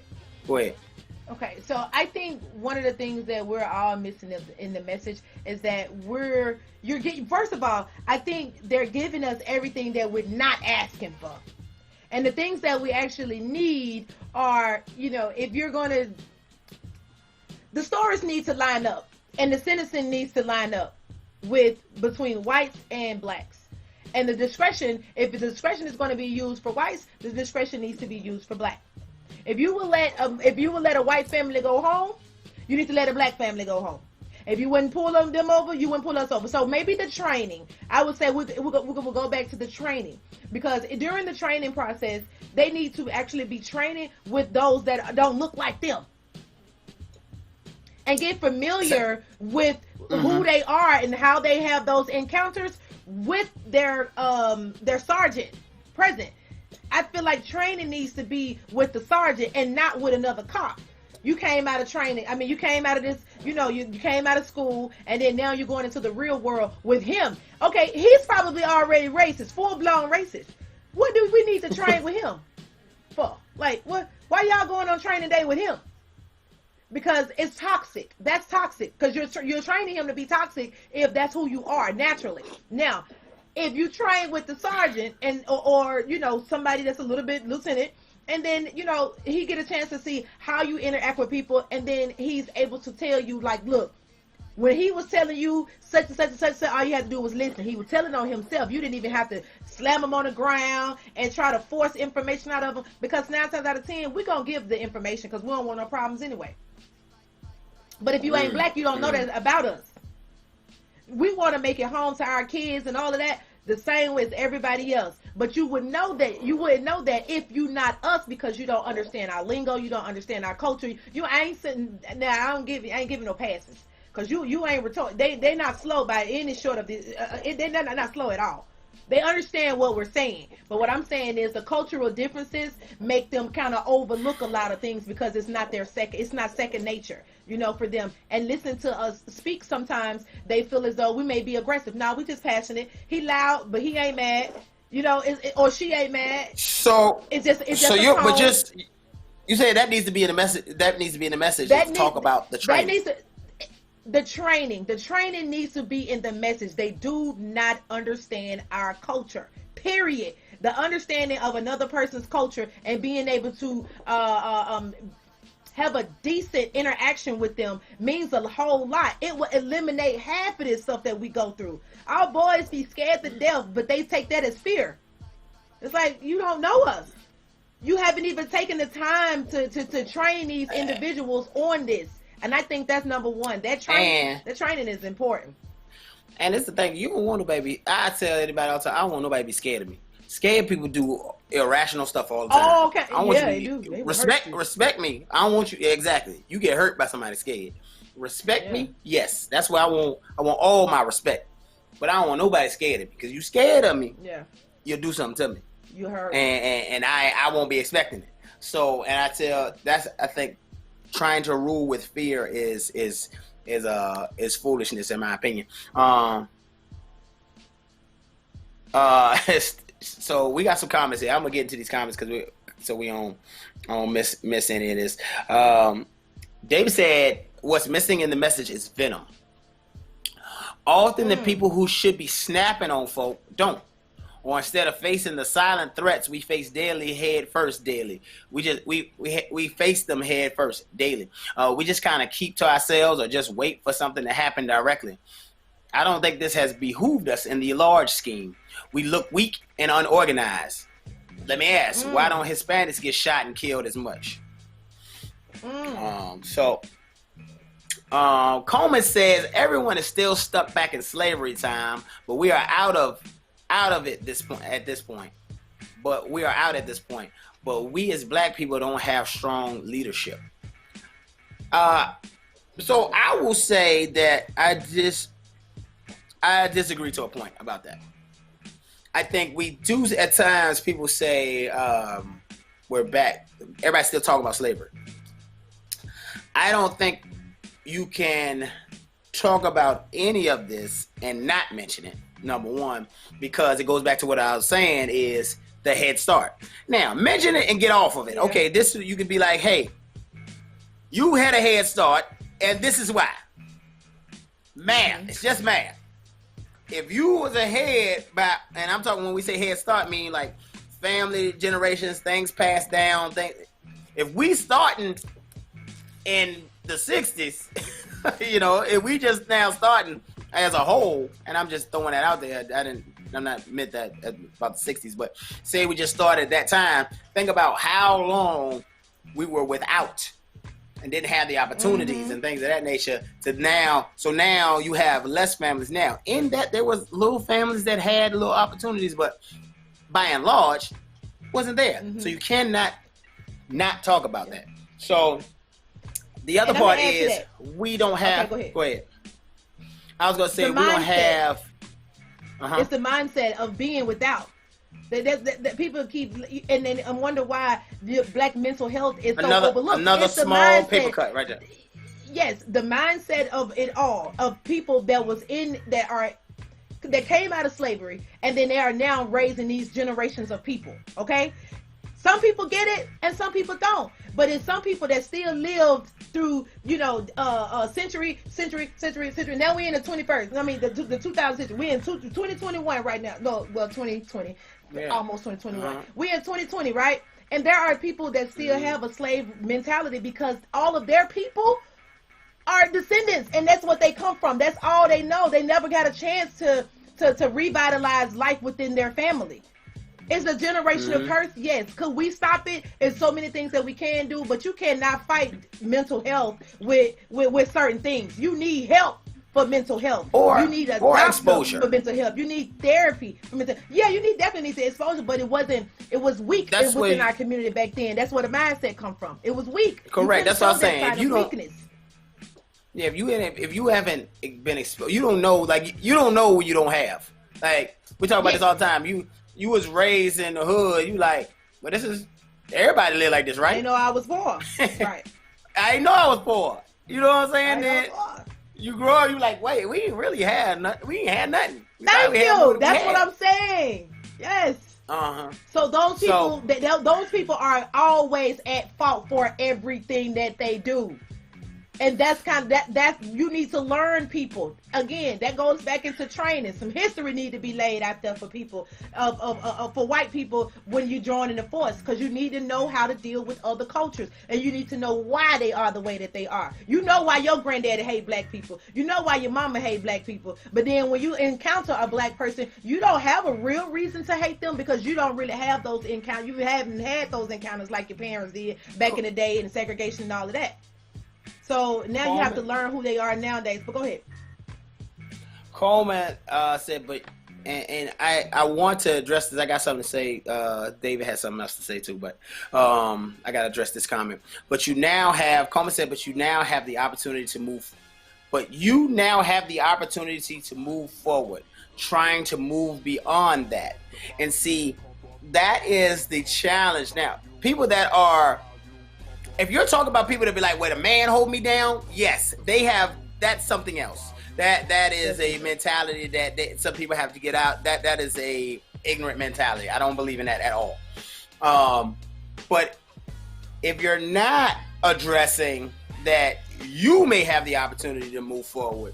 Okay, so I think one of the things that we're all missing in the message is that you're getting. First of all, I think they're giving us everything that we're not asking for. And the things that we actually need are, if you're going to, the stories need to line up and the sentencing needs to line up between whites and blacks. And the discretion, if the discretion is going to be used for whites, the discretion needs to be used for blacks. If you will let a white family go home, you need to let a black family go home. If you wouldn't pull them over, you wouldn't pull us over. So maybe the training, I would say we'll go back to the training, because during the training process, they need to actually be training with those that don't look like them and get familiar with who they are and how they have those encounters with their sergeant present. I feel like training needs to be with the sergeant and not with another cop. You came out of training. I mean, you came out of this, you know, you came out of school, and then now you're going into the real world with him. Okay, he's probably already racist, full-blown racist. What do we need to train with him for? Like, what? Why y'all going on training day with him? Because it's toxic. That's toxic. Because you're training him to be toxic if that's who you are naturally. Now, if you train with the sergeant or you know, somebody that's a little bit lieutenant, and then, you know, he get a chance to see how you interact with people, and then he's able to tell you, like, look, when he was telling you such and such and such, all you had to do was listen. He was telling on himself. You didn't even have to slam him on the ground and try to force information out of him, because 9 times out of 10, we're going to give the information because we don't want no problems anyway. But if you ain't black, you don't know that about us. We want to make it home to our kids and all of that the same way as everybody else. But you wouldn't know that if you not us, because you don't understand our lingo, you don't understand our culture. You ain't sitting now. I ain't giving no passes, because you ain't retarded. They not slow by any short of this. They're not slow at all. They understand what we're saying. But what I'm saying is the cultural differences make them kind of overlook a lot of things, because it's not second nature, you know, for them. And listen to us speak, sometimes they feel as though we may be aggressive. No, we just passionate. He loud, but he ain't mad. You know, or she ain't mad. So it's just you say that needs to be in the message. That needs to be in the message. Talk about the training. The training needs to be in the message. They do not understand our culture, period. The understanding of another person's culture and being able to have a decent interaction with them means a whole lot. It will eliminate half of this stuff that we go through. Our boys be scared to death, but they take that as fear. It's like, you don't know us. You haven't even taken the time to train these individuals on this. And I think that's number one. That training is important. And it's the thing, you don't want nobody. I tell anybody all the time, I don't want nobody to be scared of me. Scared people do irrational stuff all the time. Oh, okay. I want they you do. They respect me. I don't want you. Exactly. You get hurt by somebody scared. Respect me. Yes, that's what I want. I want all my respect. But I don't want nobody scared of me, because you scared of me. Yeah. You'll do something to me. You heard. And I won't be expecting it. So, and I think trying to rule with fear is foolishness, in my opinion. So we got some comments here. I'm gonna get into these comments because we don't miss any of this. David said, "What's missing in the message is venom. Often the people who should be snapping on folk don't. Or instead of facing the silent threats, we face daily head first daily. We face them head first daily. We just kind of keep to ourselves or just wait for something to happen directly. I don't think this has behooved us in the large scheme. We look weak and unorganized. Let me ask, why don't Hispanics get shot and killed as much?" Coleman says everyone is still stuck back in slavery time, but we are out of it at this point. But we are out at this point. But we as black people don't have strong leadership. So I will say that I disagree to a point about that. I think we do at times. People say we're back. Everybody's still talking about slavery. I don't think you can talk about any of this and not mention it, number one, because it goes back to what I was saying is the head start. Now, mention it and get off of it. Okay, this you could be like, hey, you had a head start, and this is why. Math. It's just math. If you was ahead by, and I'm talking when we say head start, mean like family, generations, things passed down. If we starting in the 60s, you know, if we just now starting as a whole, and I'm just throwing that out there, I'm not meant that about the 60s, but say we just started at that time, think about how long we were without and didn't have the opportunities and things of that nature to now. So now you have less families now. In that there was little families that had little opportunities, but by and large wasn't there. So you cannot not talk about that. So the other part is we don't have. Okay, go ahead. I was gonna say we don't have. It's the mindset of being without. That people keep and then wonder why the black mental health is so overlooked. Another it's small paper cut right there. Yes, the mindset of it all, of people that came out of slavery, and then they are now raising these generations of people. Okay, some people get it and some people don't, but it's some people that still lived through century. Now we in the 21st. I mean the 2000th century. We in 2021 right now. No, well 2020, almost 2021. We in 2020, right? And there are people that still have a slave mentality because all of their people are descendants, and that's what they come from. That's all they know. They never got a chance to revitalize life within their family. It's a generational curse, yes. Could we stop it? There's so many things that we can do, but you cannot fight mental health with certain things. You need help for mental health. You need a doctor exposure for mental health. You need therapy for mental. Yeah, you definitely need the exposure, but it was weak within our community back then. That's where the mindset come from. It was weak. Correct. That's what I'm saying. If you haven't been exposed, you don't know. Like you don't know what you don't have. Like we talk about this all the time. You was raised in the hood. You like, well, this is everybody live like this, right? I didn't know I was poor. Right. I didn't know I was poor. You know what I'm saying? Then you grow up, you like, wait, we didn't really have nothing. We ain't had nothing. Thank you. That's what I'm saying. Yes. So those people, those people are always at fault for everything that they do. And that's kind of that you need to learn people. Again, that goes back into training. Some history need to be laid out there for people, for white people when you join in the force, because you need to know how to deal with other cultures, and you need to know why they are the way that they are. You know why your granddaddy hate black people. You know why your mama hate black people. But then when you encounter a black person, you don't have a real reason to hate them because you don't really have those encounters. You haven't had those encounters like your parents did back in the day, and segregation and all of that. So now you have to learn who they are nowadays. But go ahead. Coleman said, but and I want to address this. I got something to say. David has something else to say too, but I got to address this comment. But you now have, Coleman said, but you now have the opportunity to move. But you now have the opportunity to move forward, trying to move beyond that. And see, that is the challenge. Now, people that are, if you're talking about people that be like, wait, a man hold me down? Yes, they have, that's something else. That is a mentality that some people have to get out. That is a ignorant mentality. I don't believe in that at all. But if you're not addressing that you may have the opportunity to move forward,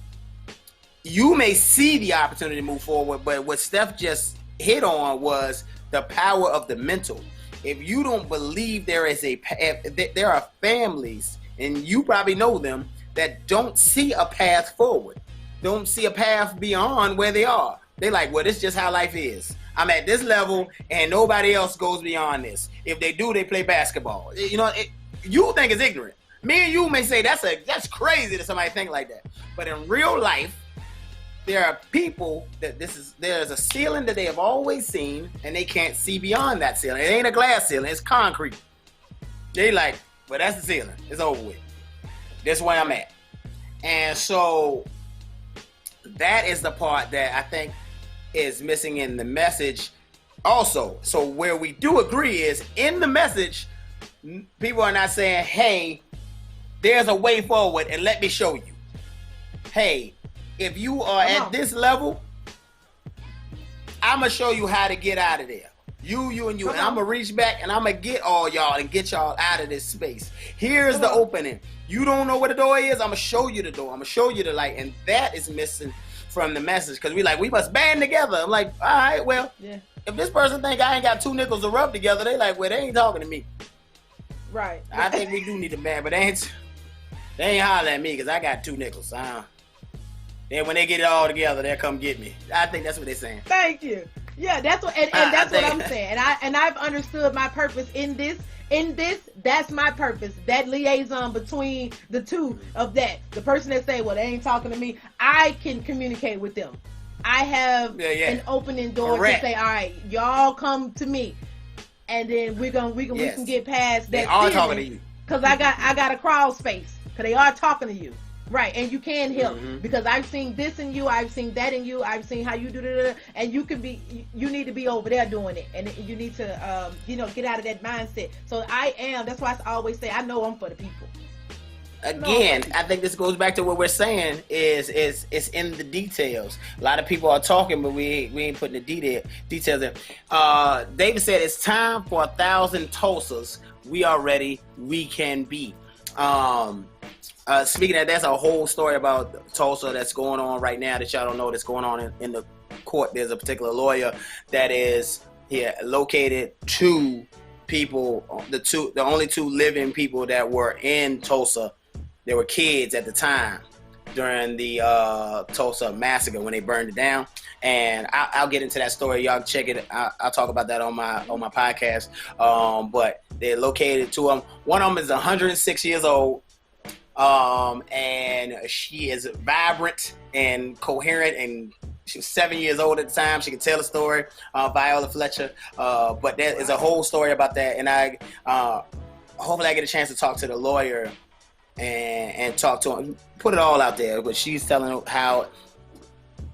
you may see the opportunity to move forward, but what Steph just hit on was the power of the mental. If you don't believe there are families, and you probably know them, that don't see a path forward, don't see a path beyond where they are. They like, well, this is just how life is. I'm at this level, and nobody else goes beyond this. If they do, they play basketball. You know, you think it's ignorant. Me and you may say that's crazy that somebody think like that. But in real life, there are people that there's a ceiling that they have always seen, and they can't see beyond that ceiling. It ain't a glass ceiling, it's concrete. They like, well, that's the ceiling. It's over with. That's where I'm at. And so that is the part that I think is missing in the message also. So where we do agree is in the message, people are not saying, hey, there's a way forward and let me show you. Hey, if you are at this level, I'm going to show you how to get out of there. You, and you. And I'm going to reach back and I'm going to get all y'all and get y'all out of this space. Here's the opening. You don't know where the door is? I'm going to show you the door. I'm going to show you the light. And that is missing from the message. Because we must band together. I'm like, all right, well, if this person think I ain't got two nickels to rub together, they like, well, they ain't talking to me. Right. I think we do need to band, but they ain't hollering at me because I got two nickels. Then when they get it all together, they'll come get me. I think that's what they're saying. Thank you. Yeah, that's what, and that's what I'm saying. And I've understood my purpose in this. That's my purpose. That liaison between the two of that. The person that say, well, they ain't talking to me, I can communicate with them. I have an opening door to say, all right, y'all come to me, and then we can get past that. They are talking to you. Cause I got a crawl space. Cause they are talking to you. Right, and you can help because I've seen this in you, I've seen that in you, I've seen how you do it, and you need to be over there doing it, and you need to, get out of that mindset. So that's why I always say, I know I'm for the people. Again, I think this goes back to what we're saying is it's in the details. A lot of people are talking, but we ain't putting the details in. David said it's time for 1,000 Tulsas. We are ready. We can be. Speaking of, there's a whole story about Tulsa that's going on right now that y'all don't know that's going on in the court. There's a particular lawyer that is located two people, the only two living people that were in Tulsa. They were kids at the time during the Tulsa massacre when they burned it down. And I'll get into that story. Y'all check it. I'll talk about that on my podcast. But they're located, two of them. One of them is 106 years old. And she is vibrant and coherent, and she was 7 years old at the time. She could tell a story, Viola Fletcher. But there is a whole story about that. And I hopefully I get a chance to talk to the lawyer and talk to him, put it all out there. But she's telling how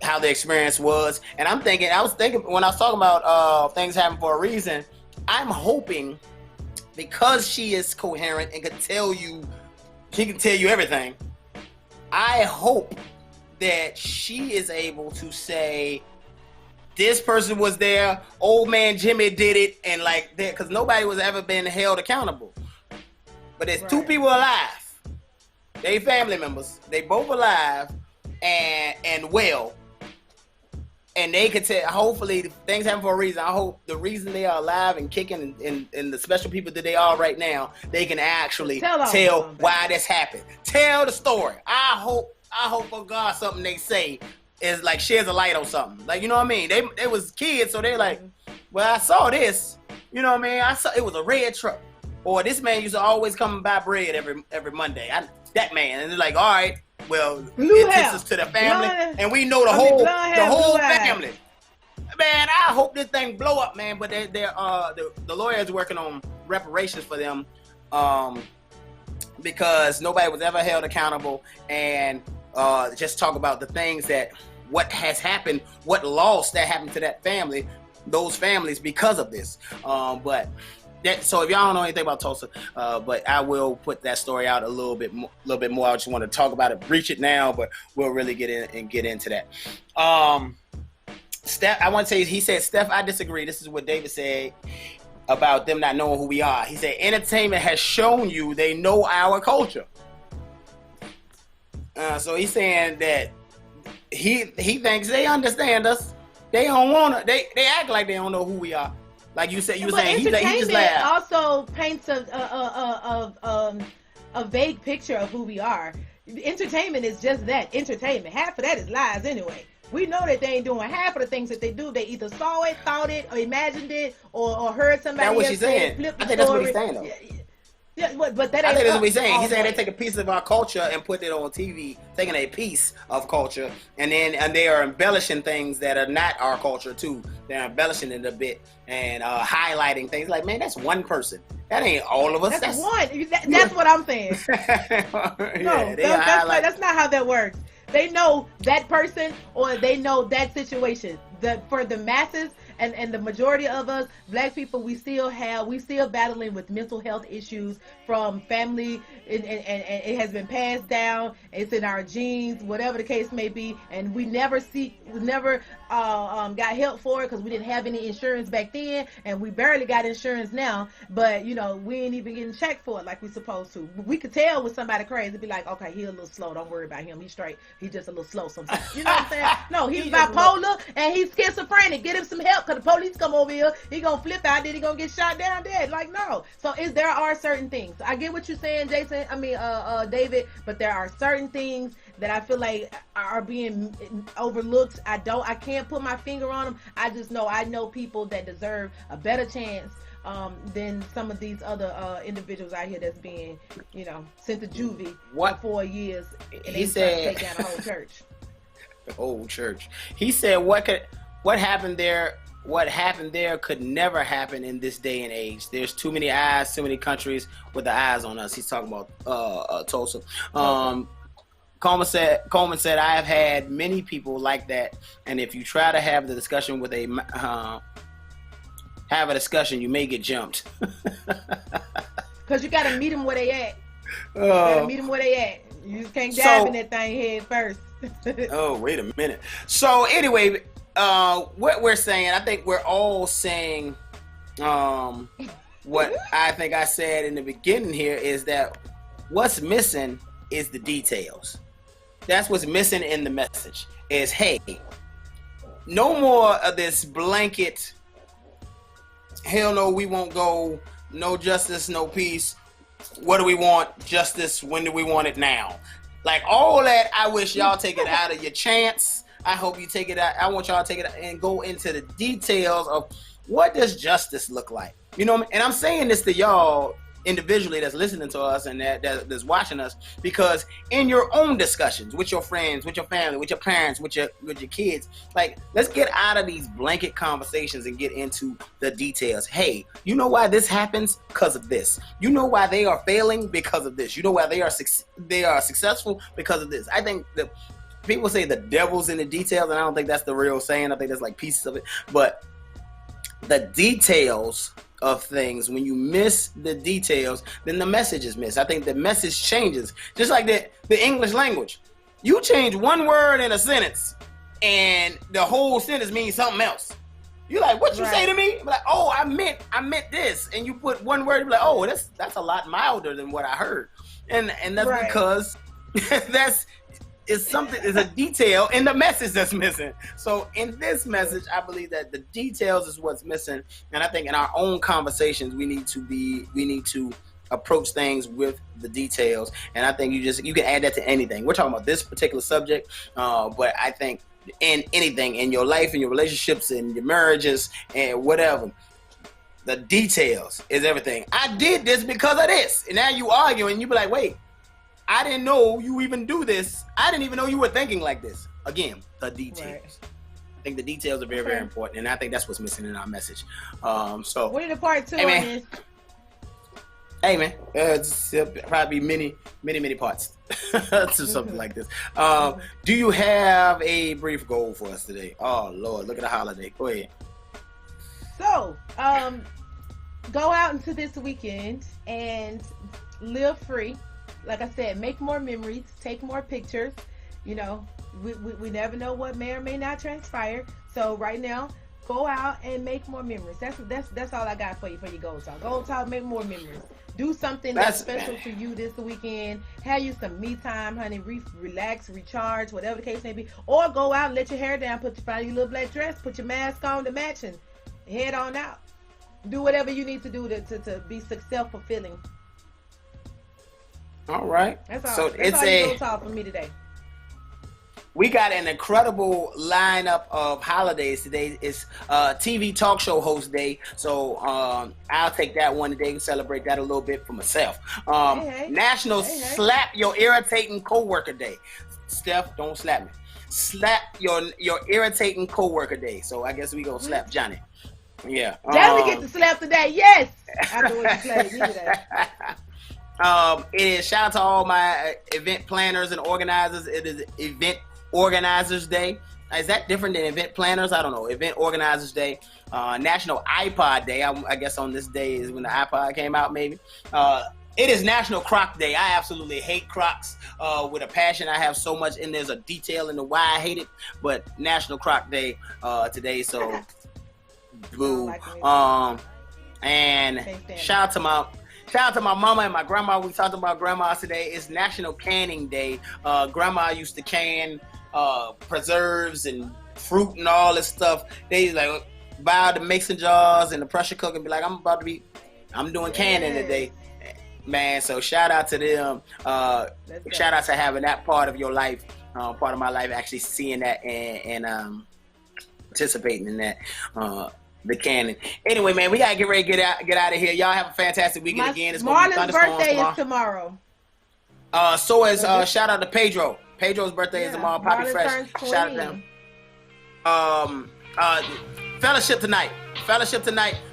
the experience was. And I was thinking when I was talking about things happen for a reason, I'm hoping because she is coherent and she can tell you everything, I hope that she is able to say, this person was there, old man Jimmy did it, and like that, because nobody was ever been held accountable. But there's two people alive. They family members. They both alive and well. And they could tell, hopefully, things happen for a reason. I hope the reason they are alive and kicking and the special people that they are right now, they can actually tell why this happened. Tell the story. I hope for God something they say is like sheds a light on something. Like, you know what I mean? They was kids, so they're like, well, I saw this. You know what I mean? I saw it was a red truck. Or this man used to always come and buy bread every Monday. That man. And they're like, all right, well, it takes us to the family, and we know the whole family. Man, I hope this thing blow up, man. But the lawyer is working on reparations for them, because nobody was ever held accountable, and just talk about the things what has happened, what loss that happened to that family, those families because of this. So if y'all don't know anything about Tulsa, but I will put that story out a little bit more. I just want to talk about it, breach it now, but we'll really get into that. Steph, I want to tell you, he said, Steph, I disagree. This is what David said about them not knowing who we are. He said, entertainment has shown you they know our culture. So he's saying that he thinks they understand us. They don't want to. They act like they don't know who we are. Like you said, he just laughed. Also paints a vague picture of who we are. Entertainment is just that, entertainment. Half of that is lies anyway. We know that they ain't doing half of the things that they do. They either saw it, thought it, or imagined it, or heard somebody else say it, flip the story. I think that's what he's saying, though. Yeah, but that ain't. I think that's what he's saying. He's saying they take a piece of our culture and put it on TV, taking a piece of culture, and they are embellishing things that are not our culture too. They're embellishing it a bit and highlighting things like, man, that's one person. That ain't all of us. That's one. That's what I'm saying. No, that's not how that works. They know that person, or they know that situation. For the masses and the majority of us, black people, we still battling with mental health issues from family, and it has been passed down. It's in our genes, whatever the case may be, and we never got help for it because we didn't have any insurance back then, and we barely got insurance now. But we ain't even getting checked for it like we supposed to. We could tell when somebody crazy, be like, okay, he a little slow. Don't worry about him. He's straight. He's just a little slow sometimes. You know what I'm saying? No, he's bipolar and he's schizophrenic. Get him some help, because the police come over here, he gonna flip out, then he gonna get shot down dead. Like, no. So there are certain things. I get what you're saying, Jason. David, but there are certain things that I feel like are being overlooked. I can't put my finger on them. I just know I know people that deserve a better chance than some of these other individuals out here that's being, sent to juvie for 4 years, and he said take down the whole church. The whole church. He said, what happened there? What happened there could never happen in this day and age. There's too many eyes, too many countries with the eyes on us. He's talking about Tulsa. Coleman said, I have had many people like that, and if you try to have the discussion with have a discussion, you may get jumped. Because you got to meet them where they at. You got to meet them where they at. You just can't dive in that thing head first. Oh, wait a minute. So anyway, what we're saying, I think we're all saying what I think I said in the beginning here is that what's missing is the details. That's what's missing in the message is, hey, no more of this blanket, hell no, we won't go, no justice, no peace. What do we want? Justice, when do we want it now? Like all that, I wish y'all take it out of your chants. I hope you take it out. I want y'all to take it out and go into the details of what does justice look like? You know what I mean? And I'm saying this to y'all individually that's listening to us and that's watching us, because in your own discussions with your friends, with your family, with your parents, with your kids, like, let's get out of these blanket conversations and get into the details. Hey, you know why this happens? Because of this. You know why they are failing? Because of this. You know why they are successful? Because of this. I think the people say the devil's in the details, and I don't think that's the real saying. I think that's like pieces of it, but the details of things, when you miss the details, then the message is missed. I think the message changes. Just like the English language. You change one word in a sentence and the whole sentence means something else. You're like, what you say to me? I'm like, oh, I meant this. And you put one word, you're like, oh, that's a lot milder than what I heard. And that's because it's a detail in the message that's missing. So in this message, I believe that the details is what's missing. And I think in our own conversations, we need to approach things with the details. And I think you can add that to anything. We're talking about this particular subject, but I think in anything in your life, in your relationships, in your marriages, and whatever, the details is everything. I did this because of this. And now you argue and you be like, wait, I didn't know you even do this. I didn't even know you were thinking like this. Again, the details. Right. I think the details are very, very important, and I think that's what's missing in our message. So what are the part two on this? Hey man, it's probably many parts to something like this. Do you have a brief goal for us today? Oh Lord, look at the holiday. Go ahead. So, go out into this weekend and live free. Like I said, make more memories, take more pictures. You know, we never know what may or may not transpire. So right now, go out and make more memories. That's all I got for you Gold Talk. Gold Talk, make more memories. Do something that's special to you this weekend. Have you some me time, honey. Relax, recharge, whatever the case may be. Or go out and let your hair down, find your little black dress, put your mask on to match, and head on out. Do whatever you need to do to be self-fulfilling. All right. That's all. So that's all you talk for me today. We got an incredible lineup of holidays today. It's TV talk show host day, so I'll take that one today and celebrate that a little bit for myself. National Slap Your Irritating Coworker Day. Steph, don't slap me. Slap your irritating coworker day. So I guess we gonna slap Johnny. Yeah. Johnny get to slap today. Yes. After what you played me today. It is shout out to all my event planners and organizers. It is Event Organizers Day. Is that different than event planners? I don't know. Event Organizers Day. National iPod Day. I guess on this day is when the iPod came out, maybe. It is National Croc Day. I absolutely hate Crocs with a passion. I have so much, and there's a detail into why I hate it. But National Croc Day today, so boo. And shout out to my mama and my grandma. We talked about grandmas today. It's National Canning Day. Grandma used to can preserves and fruit and all this stuff. They like buy the mixing jars and the pressure cooker and be like, I'm doing canning today. Man, so shout out to them. Shout out to having that part of your life, part of my life, actually seeing that and participating in that. The cannon. Anyway, man, we gotta get ready to get out of here. Y'all have a fantastic weekend again. It's gonna be thunderstorms birthday is tomorrow. So is shout out to Pedro. Pedro's birthday is tomorrow. Poppy Fresh. Shout out to them. Fellowship tonight.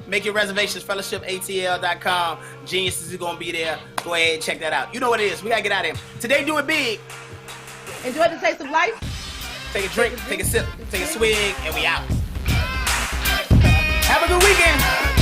Make your reservations. FellowshipATL.com. Geniuses is gonna be there. Go ahead and check that out. You know what it is. We gotta get out of here. Today, do it big. Enjoy the taste of life. Take a drink, take a sip, take a swig, and we out. Have a good weekend.